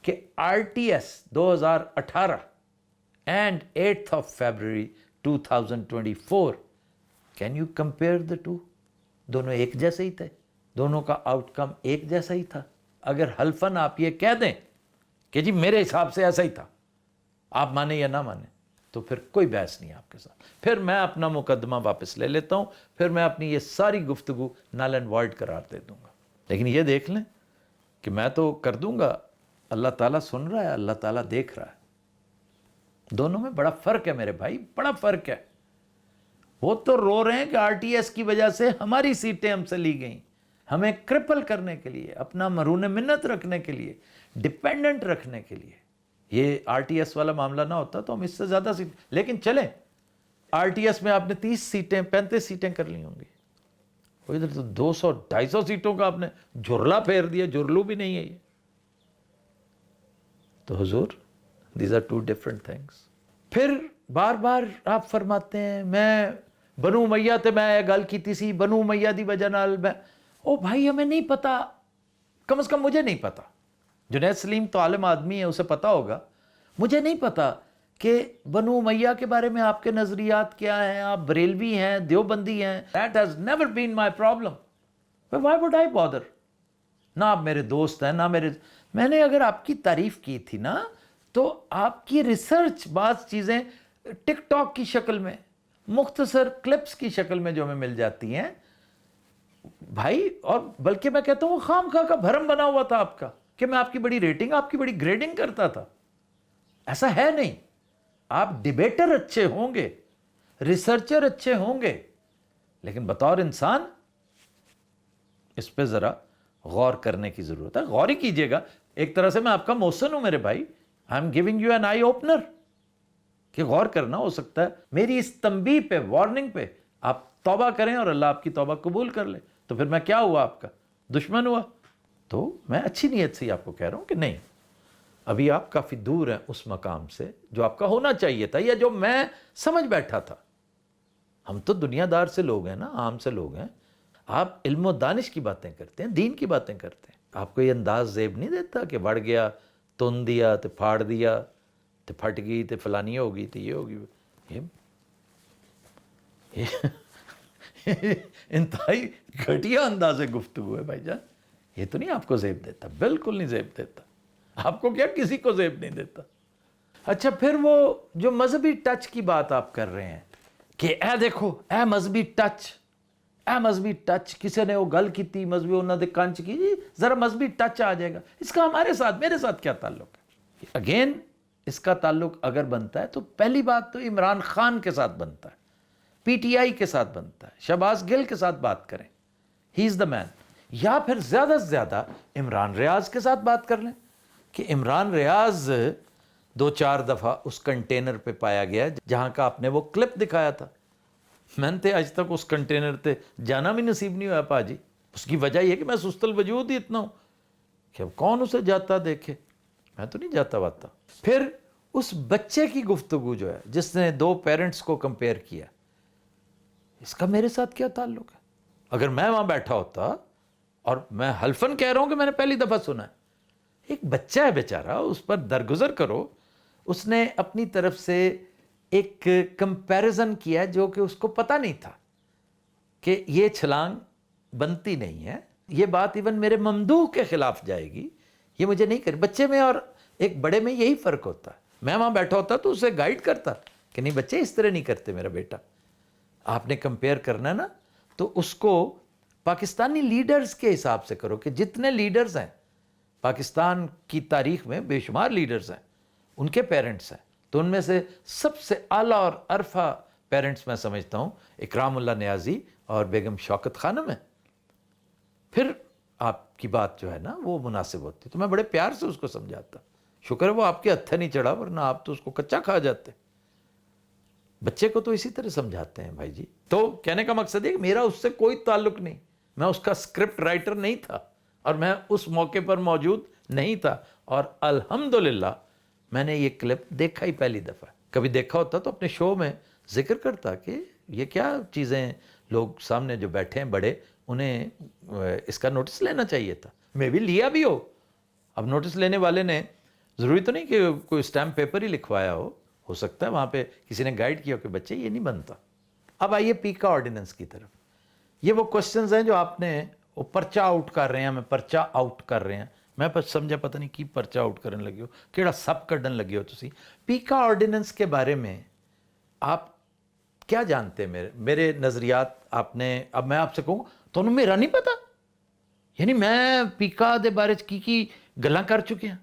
کہ R T S 2018 and 8 February 2024، can you compare the two? دونوں ایک جیسے ہی تھے، دونوں کا آؤٹ کم ایک جیسا ہی تھا۔ اگر حلفاً آپ یہ کہہ دیں کہ جی میرے حساب سے ایسا ہی تھا، آپ مانیں یا نہ مانیں، تو پھر کوئی بحث نہیں آپ کے ساتھ، پھر میں اپنا مقدمہ واپس لے لیتا ہوں، پھر میں اپنی یہ ساری گفتگو نل اینڈ وائڈ قرار دے دوں گا۔ لیکن یہ دیکھ لیں کہ میں تو کر دوں گا، اللہ تعالیٰ سن رہا ہے، اللہ تعالیٰ دیکھ رہا ہے۔ دونوں میں بڑا فرق ہے میرے بھائی، بڑا فرق ہے۔ وہ تو رو رہے ہیں کہ آر ٹی ایس کی وجہ سے ہماری سیٹیں ہم سے لی گئیں، ہمیں کرپل کرنے کے لیے، اپنا مرہون منت رکھنے کے لیے، ڈیپینڈنٹ رکھنے کے لیے۔ یہ آر ٹی ایس والا معاملہ نہ ہوتا تو ہم اس سے زیادہ سیٹ، لیکن چلیں آر ٹی ایس میں آپ نے 30 سیٹیں 35 سیٹیں کر لی ہوں گی، وہ ادھر تو 200 250 سیٹوں کا آپ نے جھرلا پھیر دیا، جھرلو بھی نہیں ہے یہ۔ تو حضور these are two different things. پھر بار بار آپ فرماتے ہیں میں بنو امیہ تے میں گل کیتی سی، بنو امیہ دی وجہ نال میں، او بھائی ہمیں نہیں پتا، کم از کم مجھے نہیں پتا۔ جنید سلیم تو عالم آدمی ہے، اسے پتا ہوگا، مجھے نہیں پتا کہ بنو امیہ کے بارے میں آپ کے نظریات کیا ہیں، آپ بریلوی ہیں، دیوبندی ہیں۔ That has never been my problem. But why would I bother؟ نہ آپ میرے دوست ہیں، نہ میں نے اگر آپ کی تعریف کی تھی نا تو آپ کی ریسرچ بعض چیزیں ٹک ٹاک کی شکل میں، مختصر کلپس کی شکل میں جو ہمیں مل جاتی ہیں بھائی، اور بلکہ میں کہتا ہوں خام خواہ کا بھرم بنا ہوا تھا آپ کا کہ میں آپ کی بڑی ریٹنگ، آپ کی بڑی گریڈنگ کرتا تھا۔ ایسا ہے نہیں، آپ ڈیبیٹر اچھے ہوں گے، ریسرچر اچھے ہوں گے، لیکن بطور انسان اس پہ ذرا غور کرنے کی ضرورت ہے۔ غور ہی کیجئے گا، ایک طرح سے میں آپ کا محسن ہوں میرے بھائی، I am giving you an eye opener کہ غور کرنا ہو سکتا ہے میری اس تنبیہ پہ، وارننگ پہ آپ توبہ کریں اور اللہ آپ کی توبہ قبول کر لے، تو پھر میں کیا ہوا آپ کا دشمن ہوا؟ تو میں اچھی نیت سے ہی آپ کو کہہ رہا ہوں کہ نہیں، ابھی آپ کافی دور ہیں اس مقام سے جو آپ کا ہونا چاہیے تھا، یا جو میں سمجھ بیٹھا تھا۔ ہم تو دنیا دار سے لوگ ہیں نا، عام سے لوگ ہیں، آپ علم و دانش کی باتیں کرتے ہیں، دین کی باتیں کرتے ہیں، آپ کو یہ انداز زیب نہیں دیتا کہ بڑھ گیا، تن دیا تو پھاڑ دیا تو پھٹ گئی تو فلانی ہوگی تو یہ ہوگی، یہ انتہائی گھٹیا انداز گفتگو ہے بھائی جان، یہ تو نہیں آپ کو زیب دیتا، بالکل نہیں زیب دیتا، آپ کو کیا کسی کو زیب نہیں دیتا۔ اچھا پھر وہ جو مذہبی ٹچ کی بات آپ کر رہے ہیں کہ اے دیکھو اے مذہبی ٹچ، اے مذہبی ٹچ، کسی نے وہ گل کی مذہبی انہوں نے کنچ کی، جی ذرا مذہبی ٹچ آ جائے گا، اس کا ہمارے ساتھ میرے ساتھ کیا تعلق ہے؟ اگین اس کا تعلق اگر بنتا ہے تو پہلی بات تو عمران خان کے ساتھ بنتا ہے، پی ٹی آئی کے ساتھ بنتا ہے، شہباز گل کے ساتھ بات کریں، ہی از دا مین، یا پھر زیادہ سے زیادہ عمران ریاض کے ساتھ بات کر لیں کہ عمران ریاض 2-4 دفعہ اس کنٹینر پہ پایا گیا جہاں کا آپ نے وہ کلپ دکھایا تھا۔ میں نے آج تک اس کنٹینر تے جانا بھی نصیب نہیں ہوا پا جی، اس کی وجہ یہ کہ میں سست الوجود ہی اتنا ہوں کہ اب کون اسے جاتا دیکھے، میں تو نہیں جاتا واتا۔ پھر اس بچے کی گفتگو جو ہے جس نے دو پیرنٹس کو کمپیئر کیا، اس کا میرے ساتھ کیا تعلق ہے؟ اگر میں وہاں بیٹھا ہوتا، اور میں حلفاً کہہ رہا ہوں کہ میں نے پہلی دفعہ سنا ہے، ایک بچہ ہے بیچارہ، اس پر درگزر کرو، اس نے اپنی طرف سے ایک کمپیریزن کیا جو کہ اس کو پتہ نہیں تھا کہ یہ چھلانگ بنتی نہیں ہے، یہ بات ایون میرے ممدوح کے خلاف جائے گی، یہ مجھے نہیں کر۔ بچے میں اور ایک بڑے میں یہی فرق ہوتا ہے۔ میں وہاں بیٹھا ہوتا تو اسے گائیڈ کرتا کہ نہیں بچے اس طرح نہیں کرتے میرا بیٹا، آپ نے کمپیئر کرنا نا تو اس کو پاکستانی لیڈرز کے حساب سے کرو، کہ جتنے لیڈرز ہیں پاکستان کی تاریخ میں، بے شمار لیڈرز ہیں، ان کے پیرنٹس ہیں، تو ان میں سے سب سے اعلیٰ اور عرفہ پیرنٹس میں سمجھتا ہوں اکرام اللہ نیازی اور بیگم شوکت خانم ہیں، پھر آپ کی بات جو ہے نا وہ مناسب ہوتی۔ تو میں بڑے پیار سے اس کو سمجھاتا، شکر ہے وہ آپ کے ہتھے نہیں چڑھا، ورنہ آپ تو اس کو کچا کھا جاتے۔ بچے کو تو اسی طرح سمجھاتے ہیں بھائی جی۔ تو کہنے کا مقصد ہے کہ میرا اس سے کوئی تعلق نہیں، میں اس کا اسکرپٹ رائٹر نہیں تھا، اور میں اس موقع پر موجود نہیں تھا، اور الحمدللہ میں نے یہ کلپ دیکھا ہی پہلی دفعہ۔ کبھی دیکھا ہوتا تو اپنے شو میں ذکر کرتا کہ یہ کیا چیزیں، لوگ سامنے جو بیٹھے ہیں بڑے، انہیں اس کا نوٹس لینا چاہیے تھا، میں بھی لیا بھی ہو۔ اب نوٹس لینے والے نے ضروری تو نہیں کہ کوئی اسٹیمپ پیپر ہی لکھوایا ہو سکتا ہے وہاں پہ کسی نے گائیڈ کیا ہو کہ بچے یہ نہیں بنتا۔ اب آئیے پیکا آرڈیننس کی طرف۔ یہ وہ کوشچنز ہیں جو آپ نے، وہ پرچہ آؤٹ کر رہے ہیں، ہمیں پرچہ آؤٹ کر رہے ہیں، میں سمجھا پتہ نہیں کی پرچہ آؤٹ کرنے لگے ہو، کیڑا سب کڈن لگے ہو تسی۔ پیکا آرڈیننس کے بارے میں آپ کیا جانتے ہیں؟ میرے نظریات آپ نے، اب میں آپ سے کہوں تو میرا نہیں پتا، یعنی میں پیکا دے بارے کی گلاں کر چکے ہیں۔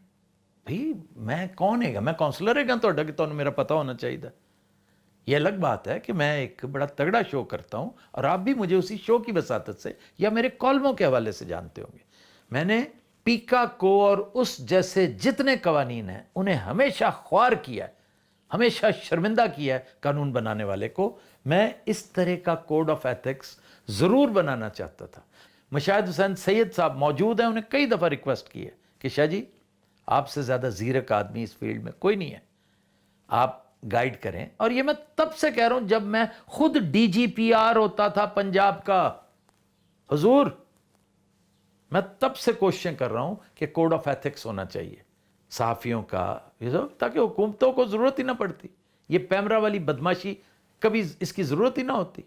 بھئی میں کون ہے گا؟ میں کونسلر ہے گا تو کہ میرا پتہ ہونا چاہیے تھا۔ یہ الگ بات ہے کہ میں ایک بڑا تگڑا شو کرتا ہوں، اور آپ بھی مجھے اسی شو کی وساطت سے یا میرے کالموں کے حوالے سے جانتے ہوں گے۔ میں نے پیکا کو اور اس جیسے جتنے قوانین ہیں انہیں ہمیشہ خوار کیا ہے، ہمیشہ شرمندہ کیا ہے قانون بنانے والے کو۔ میں اس طرح کا کوڈ آف ایتھکس ضرور بنانا چاہتا تھا۔ مشاہد حسین سید صاحب موجود ہیں، انہیں کئی دفعہ ریکویسٹ کی ہے کہ شاہ جی آپ سے زیادہ زیرک آدمی اس فیلڈ میں کوئی نہیں ہے، آپ گائیڈ کریں۔ اور یہ میں تب سے کہہ رہا ہوں جب میں خود ڈی جی پی آر ہوتا تھا پنجاب کا، حضور میں تب سے کوششیں کر رہا ہوں کہ کوڈ آف ایتھکس ہونا چاہیے صحافیوں کا، یہ سب، تاکہ حکومتوں کو ضرورت ہی نہ پڑتی، یہ پیمرا والی بدماشی کبھی اس کی ضرورت ہی نہ ہوتی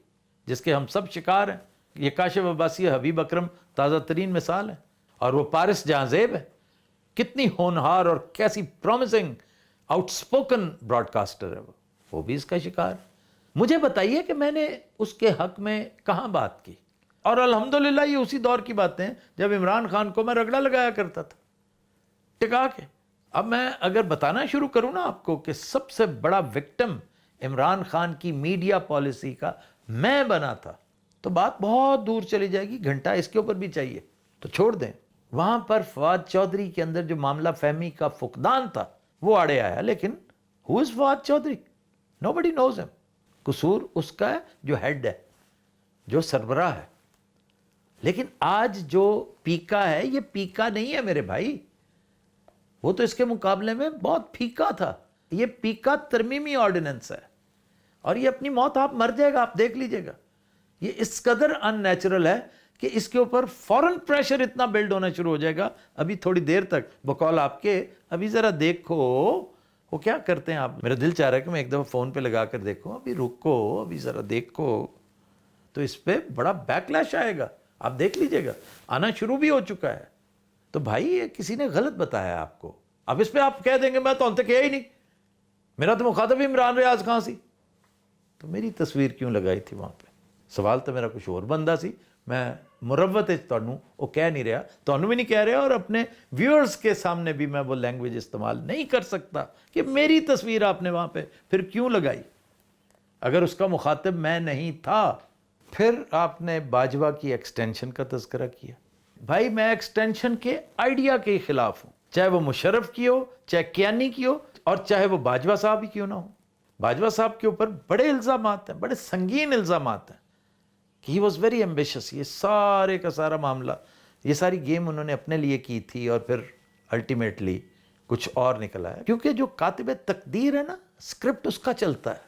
جس کے ہم سب شکار ہیں۔ یہ کاشف عباسی حبیب اکرم تازہ ترین مثال ہے، اور وہ پارس جہاں زیب ہے، کتنی ہونہار اور کیسی promising outspoken broadcaster ہے وہ بھی اس کا شکار۔ مجھے بتائیے کہ میں نے اس کے حق میں کہاں بات کی، اور الحمدللہ یہ اسی دور کی باتیں ہیں جب عمران خان کو میں رگڑا لگایا کرتا تھا ٹکا کے۔ اب میں اگر بتانا شروع کروں نا آپ کو کہ سب سے بڑا وکٹم عمران خان کی میڈیا پالیسی کا میں بنا تھا، تو بات بہت دور چلی جائے گی، گھنٹہ اس کے اوپر بھی چاہیے، تو چھوڑ دیں۔ وہاں پر فواد چودھری کے اندر جو معاملہ فہمی کا فقدان تھا وہ آڑے آیا، لیکن who is Fawad Chaudhry? nobody knows him۔ قصور اس کا ہے جو ہیڈ ہے، جو سربراہ ہے۔ لیکن آج جو پیکا ہے یہ پیکا نہیں ہے میرے بھائی، وہ تو اس کے مقابلے میں بہت پھیکا تھا۔ یہ پیکا ترمیمی آرڈیننس ہے، اور یہ اپنی موت آپ مر جائے گا، آپ دیکھ لیجئے گا۔ یہ اس قدر ان نیچرل ہے کہ اس کے اوپر فوراً پریشر اتنا بلڈ ہونا شروع ہو جائے گا۔ ابھی تھوڑی دیر تک بقول آپ کے، ابھی ذرا دیکھو وہ کیا کرتے ہیں آپ، میرا دل چاہ رہا ہے کہ میں ایک دفعہ فون پہ لگا کر دیکھوں، ابھی رکو، ابھی ذرا دیکھو، تو اس پہ بڑا بیک لیش آئے گا، آپ دیکھ لیجئے گا، آنا شروع بھی ہو چکا ہے۔ تو بھائی یہ کسی نے غلط بتایا آپ کو، اب اس پہ آپ کہہ دیں گے میں تو انتے کیا ہی نہیں، میرا تو مخاطب عمران ریاض خان سی، تو میری تصویر کیوں لگائی تھی وہاں پہ؟ سوال تو میرا کچھ اور بندہ سی، میں مروت تانوں وہ کہہ نہیں رہا، تانوں بھی نہیں کہہ رہا، اور اپنے ویورز کے سامنے بھی میں وہ لینگویج استعمال نہیں کر سکتا کہ میری تصویر آپ نے وہاں پہ پھر کیوں لگائی اگر اس کا مخاطب میں نہیں تھا۔ پھر آپ نے باجوہ کی ایکسٹینشن کا تذکرہ کیا۔ بھائی میں ایکسٹینشن کے آئیڈیا کے خلاف ہوں، چاہے وہ مشرف کی ہو، چاہے کیانی کی ہو، اور چاہے وہ باجوہ صاحب ہی کیوں نہ ہو۔ باجوہ صاحب کے اوپر بڑے الزامات ہیں، بڑے سنگین الزامات ہیں کہ ہی واز ویری ایمبیشس۔ یہ سارے کا سارا معاملہ، یہ ساری گیم انہوں نے اپنے لیے کی تھی، اور پھر الٹیمیٹلی کچھ اور نکلا ہے. کیونکہ جو کاتب تقدیر ہے نا، اسکرپٹ اس کا چلتا ہے.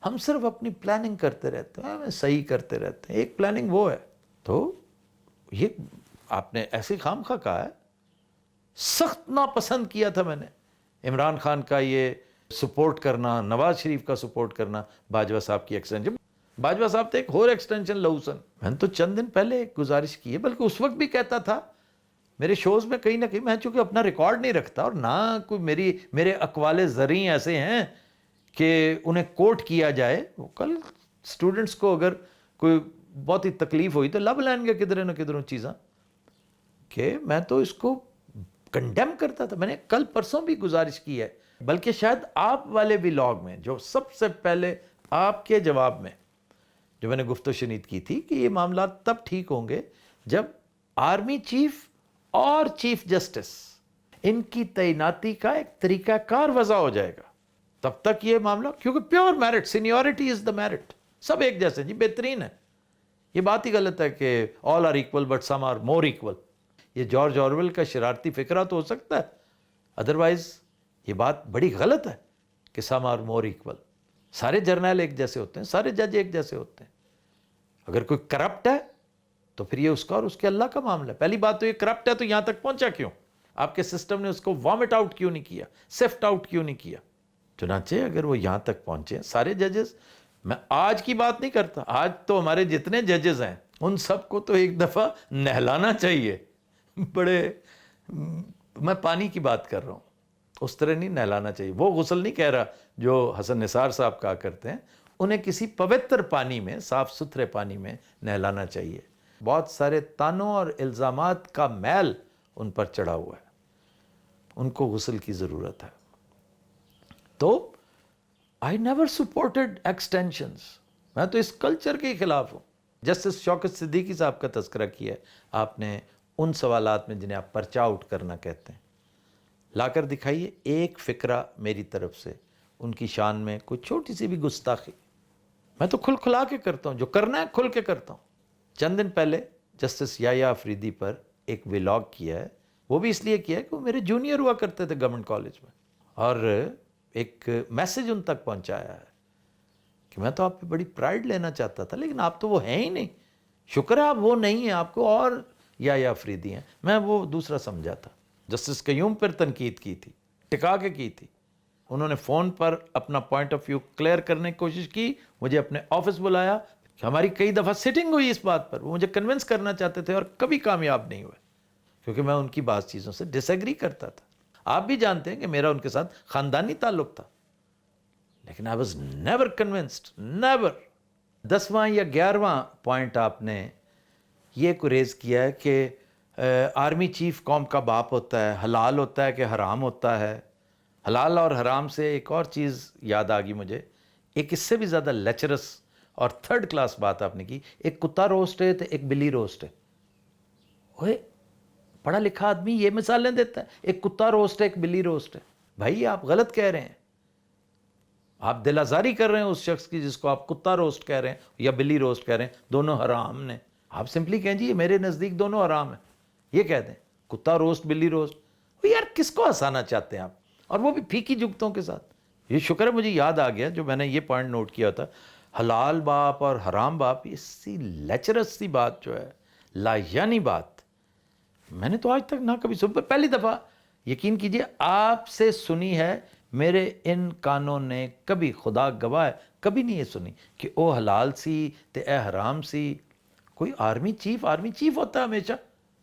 ہم صرف اپنی پلاننگ کرتے رہتے ہیں، ہمیں صحیح کرتے رہتے ہیں. ایک پلاننگ وہ ہے. تو یہ آپ نے ایسی خام خواہ کہا ہے. سخت ناپسند کیا تھا میں نے عمران خان کا یہ سپورٹ کرنا، نواز شریف کا سپورٹ کرنا، باجوہ صاحب کی ایکسٹینشن. باجوہ صاحب تھے ایک اور ایکسٹینشن لہوسن. میں نے تو چند دن پہلے ایک گزارش کی ہے، بلکہ اس وقت بھی کہتا تھا میرے شوز میں کہیں نہ کہیں، میں چونکہ اپنا ریکارڈ نہیں رکھتا اور نہ کوئی میرے اقوال زرعی ایسے ہیں کہ انہیں کوٹ کیا جائے. کل سٹوڈنٹس کو اگر کوئی بہت ہی تکلیف ہوئی تو لب لائن گے کدھر نہ کدھروں چیزاں، کہ میں تو اس کو کنڈیم کرتا تھا. میں نے کل پرسوں بھی گزارش کی ہے، بلکہ شاید آپ والے ولاگ میں جو سب سے پہلے آپ کے جواب میں جو میں نے گفت و شنید کی تھی کہ یہ معاملات تب ٹھیک ہوں گے جب آرمی چیف اور چیف جسٹس ان کی تعیناتی کا ایک طریقہ کار وضع ہو جائے گا. تب تک یہ معاملہ، کیونکہ pure merit, seniority is the merit, سب ایک جیسے جی بہترین ہے. یہ بات ہی غلط ہے کہ all are equal but some are more equal. یہ جارج آرویل کا شرارتی فکرہ تو ہو سکتا ہے، ادروائز یہ بات بڑی غلط ہے کہ سم آر مور ایکول. سارے جرنیل ایک جیسے ہوتے ہیں، سارے جج ایک جیسے ہوتے ہیں. اگر کوئی کرپٹ ہے تو پھر یہ اس کا اور اس کے اللہ کا معاملہ ہے. پہلی بات تو یہ کرپٹ ہے تو یہاں تک پہنچا کیوں؟ آپ کے سسٹم نے اس کو وامٹ آؤٹ کیوں نہیں کیا، سیفٹ آؤٹ کیوں نہیں کیا؟ چنانچہ اگر وہ یہاں تک پہنچے سارے ججز، میں آج کی بات نہیں کرتا، آج تو ہمارے جتنے ججز ہیں ان سب کو تو ایک دفعہ نہلانا چاہیے. بڑے میں پانی کی بات کر رہا ہوں، اس طرح نہیں نہلانا چاہیے. وہ غسل نہیں کہہ رہا جو حسن نثار صاحب کہا کرتے ہیں، انہیں کسی پوتر پانی میں، صاف ستھرے پانی میں نہلانا چاہیے. بہت سارے تانوں اور الزامات کا میل ان پر چڑھا ہوا ہے، ان کو غسل کی ضرورت ہے. تو I never supported extensions. میں تو اس کلچر کے خلاف ہوں. جسٹس شوکت صدیقی صاحب کا تذکرہ کیا ہے آپ نے ان سوالات میں جنہیں آپ پرچہ آؤٹ کرنا کہتے ہیں. لا کر دکھائیے ایک فقرہ میری طرف سے ان کی شان میں کوئی چھوٹی سی بھی گستاخی. میں تو کھل کھلا کے کرتا ہوں، جو کرنا ہے کھل کے کرتا ہوں. چند دن پہلے جسٹس یحییٰ آفریدی پر ایک ولاگ کیا ہے، وہ بھی اس لیے کیا ہے کہ وہ میرے جونیئر ہوا کرتے تھے گورنمنٹ کالج میں، اور ایک میسج ان تک پہنچایا ہے کہ میں تو آپ پہ بڑی پرائیڈ لینا چاہتا تھا لیکن آپ تو وہ ہیں ہی نہیں. شکر ہے آپ وہ نہیں ہیں، آپ کو اور یحییٰ آفریدی ہیں. میں وہ دوسرا سمجھا تھا. جسٹس قیوم پر تنقید کی تھی، ٹکا کے کی تھی. انہوں نے فون پر اپنا پوائنٹ آف ویو کلیئر کرنے کی کوشش کی، مجھے اپنے آفس بلایا، کہ ہماری کئی دفعہ سٹنگ ہوئی اس بات پر. وہ مجھے کنونس کرنا چاہتے تھے اور کبھی کامیاب نہیں ہوئے، کیونکہ میں ان کی بعض چیزوں سے ڈس ایگری کرتا تھا. آپ بھی جانتے ہیں کہ میرا ان کے ساتھ خاندانی تعلق تھا، لیکن I was never convinced, never. 10واں یا 11واں پوائنٹ آپ نے یہ کو ریز کیا ہے کہ آرمی چیف قوم کا باپ ہوتا ہے، حلال ہوتا ہے کہ حرام ہوتا ہے. حلال اور حرام سے ایک اور چیز یاد آ گئی مجھے، ایک اس سے بھی زیادہ لیچرس اور تھرڈ کلاس بات آپ نے کی. ایک کتا روسٹ ہے تو ایک بلی روسٹ ہے. اوئے پڑھا لکھا آدمی یہ مثالیں دیتا ہے، ایک کتا روسٹ ہے ایک بلی روسٹ ہے. بھائی آپ غلط کہہ رہے ہیں، آپ دل آزاری کر رہے ہیں اس شخص کی جس کو آپ کتا روسٹ کہہ رہے ہیں یا بلی روسٹ کہہ رہے ہیں. دونوں حرام نے. آپ سمپلی کہیں جی میرے نزدیک دونوں حرام ہیں، یہ کہہ دیں کتا روسٹ بلی روسٹ. یار کس کو ہنسانا چاہتے ہیں آپ، اور وہ بھی پھیکی جگتوں کے ساتھ. یہ شکر ہے مجھے یاد آ گیا جو میں نے یہ پوائنٹ نوٹ کیا تھا. حلال باپ اور حرام باپ، اس سی لیچرس سی بات جو ہے، لا یعنی بات میں نے تو آج تک نہ کبھی سن. پہلی دفعہ یقین کیجئے آپ سے سنی ہے. میرے ان کانوں نے کبھی، خدا گواہ ہے، کبھی نہیں یہ سنی کہ او حلال سی تے اے حرام سی. کوئی آرمی چیف ہوتا ہے ہمیشہ.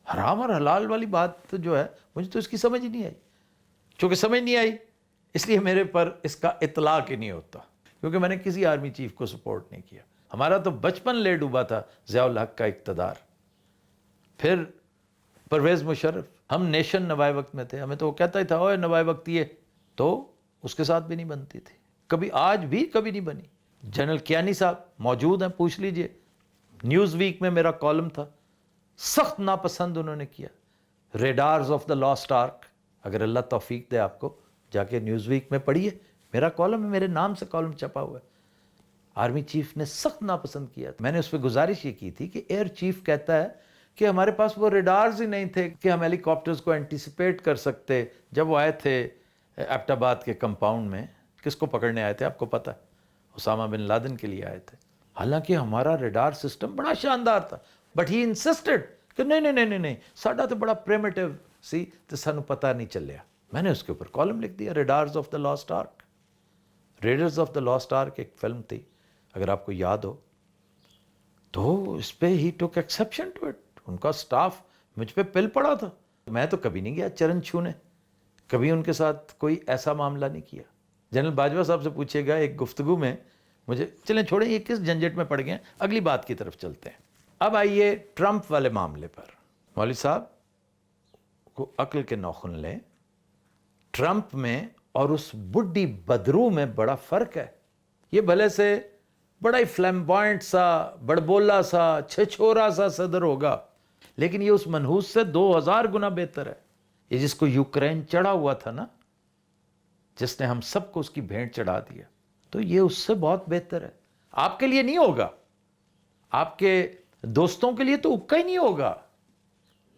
حرام اور حلال والی بات جو ہے مجھے تو اس کی سمجھ ہی نہیں آئی. چونکہ سمجھ نہیں آئی اس لیے میرے پر اس کا اطلاق ہی نہیں ہوتا، کیونکہ میں نے کسی آرمی چیف کو سپورٹ نہیں کیا. ہمارا تو بچپن لے ڈوبا تھا ضیاء الحق کا اقتدار، پھر پرویز مشرف. ہم نیشن نوائے وقت میں تھے، ہمیں تو وہ کہتا ہی تھا اوے نوائے وقت یہ، تو اس کے ساتھ بھی نہیں بنتی تھی کبھی، آج بھی کبھی نہیں بنی. جنرل کیانی صاحب موجود ہیں، پوچھ لیجئے. نیوز ویک میں میرا کالم تھا، سخت ناپسند انہوں نے کیا. Radars of the lost arc, اگر اللہ توفیق دے آپ کو جا کے نیوز ویک میں پڑھیے، میرا کالم ہے، میرے نام سے کالم چھپا ہوا ہے. آرمی چیف نے سخت ناپسند کیا. میں نے اس پہ گزارش یہ کی تھی کہ ایئر چیف کہتا ہے کہ ہمارے پاس وہ ریڈارز ہی نہیں تھے کہ ہم ہیلی کاپٹرز کو اینٹیسپیٹ کر سکتے. جب وہ آئے تھے ایبٹ آباد کے کمپاؤنڈ میں، کس کو پکڑنے آئے تھے آپ کو پتہ ہے؟ اسامہ بن لادن کے لیے آئے تھے. حالانکہ ہمارا ریڈار سسٹم بڑا شاندار تھا، بٹ ہی انسسٹڈ کہ نہیں ساڈا تو بڑا پریمیٹیو سی تو سانو پتہ نہیں چلیا. میں نے اس کے اوپر کالم لکھ دیا، raiders of the lost ark. Raiders of the lost ark ایک فلم تھی، اگر آپ کو یاد ہو تو اس پہ ہی ٹوک ایکسیپشن ٹو اٹ. ان کا سٹاف مجھ پہ پل پڑا تھا. میں تو کبھی نہیں گیا چرن چھونے، کبھی ان کے ساتھ کوئی ایسا معاملہ نہیں کیا. جنرل باجوہ صاحب سے پوچھے گا ایک گفتگو میں مجھے، چلیں چھوڑیں یہ کس جھنجٹ میں پڑ گئے ہیں، اگلی بات کی طرف چلتے ہیں. اب آئیے ٹرمپ والے معاملے پر. مولوی صاحب کو عقل کے ناخن لیں، ٹرمپ میں اور اس بڈھی بدرو میں بڑا فرق ہے. یہ بھلے سے بڑا ہی فلیمبوائنٹ سا، بڑبولا سا، چھچورا سا صدر ہوگا، لیکن یہ اس منحوس سے 2000 گنا بہتر ہے. یہ جس کو یوکرین چڑھا ہوا تھا نا، جس نے ہم سب کو اس کی بھینٹ چڑھا دیا، تو یہ اس سے بہت بہتر ہے. آپ کے لیے نہیں ہوگا، آپ کے دوستوں کے لیے تو اکا ہی نہیں ہوگا،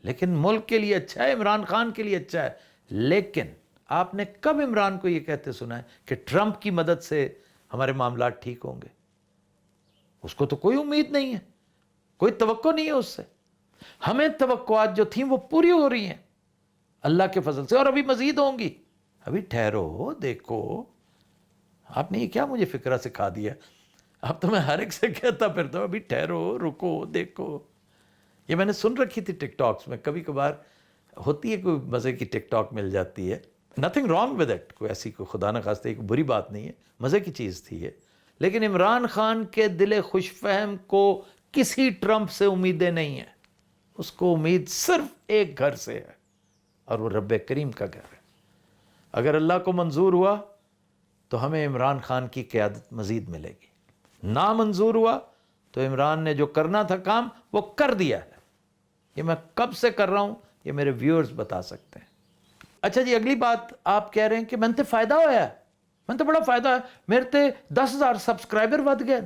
لیکن ملک کے لیے اچھا ہے، عمران خان کے لیے اچھا ہے. لیکن آپ نے کب عمران کو یہ کہتے سنا ہے کہ ٹرمپ کی مدد سے ہمارے معاملات ٹھیک ہوں گے؟ اس کو تو کوئی امید نہیں ہے، کوئی توقع نہیں ہے اس سے. ہمیں توقعات جو تھیں وہ پوری ہو رہی ہیں اللہ کے فضل سے، اور ابھی مزید ہوں گی. ابھی ٹھہرو دیکھو. آپ نے یہ کیا مجھے فکرہ سکھا دیا؟ اب تو میں ہر ایک سے کہتا پھرتا ہوں ابھی ٹھہرو، رکو، دیکھو. یہ میں نے سن رکھی تھی ٹک ٹاکس میں، کبھی کبھار ہوتی ہے کوئی مزے کی ٹک ٹاک مل جاتی ہے. نتھنگ رانگ ود اٹ، کوئی ایسی کوئی خدا نہ خواستہ کوئی بری بات نہیں ہے، مزے کی چیز تھی یہ. لیکن عمران خان کے دل خوش فہم کو کسی ٹرمپ سے امیدیں نہیں ہیں. اس کو امید صرف ایک گھر سے ہے، اور وہ رب کریم کا گھر ہے. اگر اللہ کو منظور ہوا تو ہمیں عمران خان کی قیادت مزید ملے گی. نامنظور ہوا تو عمران نے جو کرنا تھا کام وہ کر دیا ہے. یہ میں کب سے کر رہا ہوں یہ میرے ویورز بتا سکتے ہیں. اچھا جی، اگلی بات آپ کہہ رہے ہیں کہ من تے فائدہ ہویا ہے، من تے بڑا فائدہ ہے، میرے تے 10,000 سبسکرائبر ود گئے.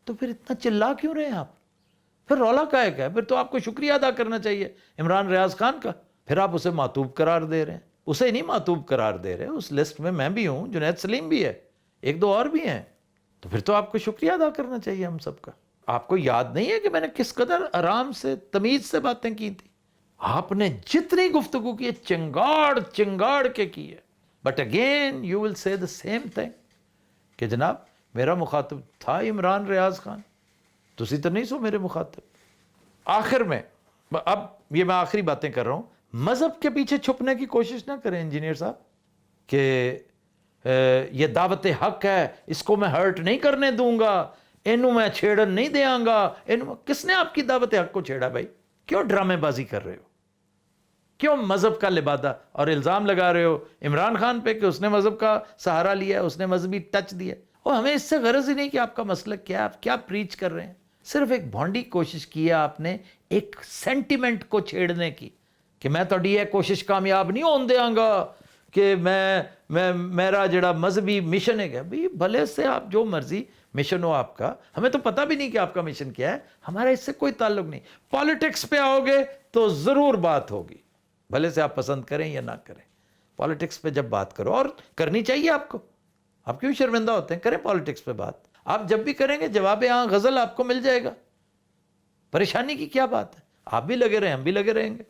تو پھر اتنا چلا کیوں رہے ہیں آپ؟ پھر رولا کا ہے؟ پھر تو آپ کو شکریہ ادا کرنا چاہیے عمران ریاض خان کا. پھر آپ اسے معطوب قرار دے رہے ہیں. اسے نہیں معطوب قرار دے رہے، اس لسٹ میں میں بھی ہوں، جنید سلیم بھی ہے، ایک دو اور بھی ہیں. تو پھر تو آپ کو شکریہ ادا کرنا چاہیے ہم سب کا. آپ کو یاد نہیں ہے کہ میں نے کس قدر آرام سے تمیز سے باتیں کی تھی؟ آپ نے جتنی گفتگو کی ہے چنگاڑ چنگاڑ کے کی ہے. بٹ اگین یو ول سے دا سیم تھنگ کہ جناب میرا مخاطب تھا عمران ریاض خان، تسی تو نہیں سو میرے مخاطب. آخر میں اب یہ میں آخری باتیں کر رہا ہوں، مذہب کے پیچھے چھپنے کی کوشش نہ کریں انجینئر صاحب کہ یہ دعوت حق ہے، اس کو میں ہرٹ نہیں کرنے دوں گا، اینو میں چھیڑن نہیں دیاں گا. کس نے آپ کی دعوت حق کو چھیڑا بھائی؟ کیوں ڈرامے بازی کر رہے ہو؟ کیوں مذہب کا لبادہ اور الزام لگا رہے ہو عمران خان پہ کہ اس نے مذہب کا سہارا لیا ہے، اس نے مذہبی ٹچ دیا؟ اور ہمیں اس سے غرض ہی نہیں کہ آپ کا مسلک کیا ہے، آپ کیا پریچ کر رہے ہیں. صرف ایک بھونڈی کوشش کی ہے آپ نے ایک سینٹیمنٹ کو چھیڑنے کی کہ میں تو یہ کوشش کامیاب نہیں ہون دیاں گا کہ میں میرا جڑا مذہبی مشن ہے. بھئی بھلے سے آپ جو مرضی مشن ہو آپ کا، ہمیں تو پتہ بھی نہیں کہ آپ کا مشن کیا ہے، ہمارا اس سے کوئی تعلق نہیں. پالیٹکس پہ آؤ گے تو ضرور بات ہوگی، بھلے سے آپ پسند کریں یا نہ کریں. پالیٹکس پہ جب بات کرو، اور کرنی چاہیے آپ کو، آپ کیوں شرمندہ ہوتے ہیں؟ کریں پالیٹکس پہ بات. آپ جب بھی کریں گے جواب ہاں غزل آپ کو مل جائے گا. پریشانی کی کیا بات ہے؟ آپ بھی لگے رہیں، ہم بھی لگے رہیں گے.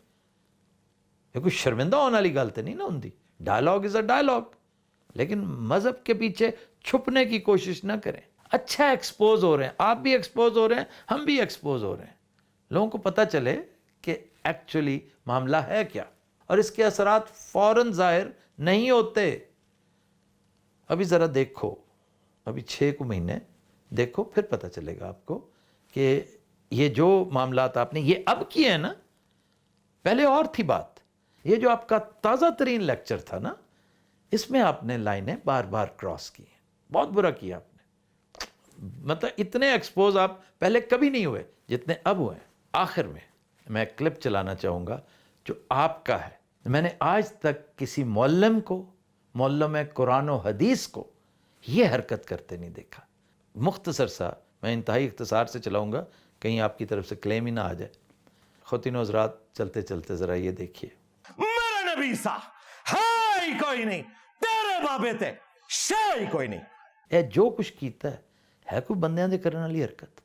یہ کوئی شرمندہ ہونے والی غلط نہیں نا ہوندی. Dialogue is a dialogue. لیکن مذہب کے پیچھے چھپنے کی کوشش نہ کریں. اچھا ایکسپوز ہو رہے ہیں، آپ بھی ایکسپوز ہو رہے ہیں، ہم بھی ایکسپوز ہو رہے ہیں. لوگوں کو پتہ چلے کہ ایکچولی معاملہ ہے کیا، اور اس کے اثرات فوراً ظاہر نہیں ہوتے. ابھی ذرا دیکھو، ابھی 6 مہینے دیکھو، پھر پتہ چلے گا آپ کو کہ یہ جو معاملات آپ نے یہ اب کیے ہیں نا، پہلے اور تھی بات. یہ جو آپ کا تازہ ترین لیکچر تھا نا، اس میں آپ نے لائنیں بار بار کراس کی ہیں. بہت برا کیا آپ نے. مطلب اتنے ایکسپوز آپ پہلے کبھی نہیں ہوئے جتنے اب ہوئے ہیں. آخر میں میں کلپ چلانا چاہوں گا جو آپ کا ہے. میں نے آج تک کسی معلم کو، معلم قرآن و حدیث کو یہ حرکت کرتے نہیں دیکھا. مختصر سا میں انتہائی اختصار سے چلاؤں گا، کہیں آپ کی طرف سے کلیم ہی نہ آ جائے. خواتین و حضرات چلتے چلتے ذرا یہ دیکھیے، میرے نبی سا ہے ہی کوئی نہیں، تیرے بابے تے شے ہی کوئی نہیں. اے جو کچھ کیتا ہے کوئی بندیاں دے کرن والی حرکت؟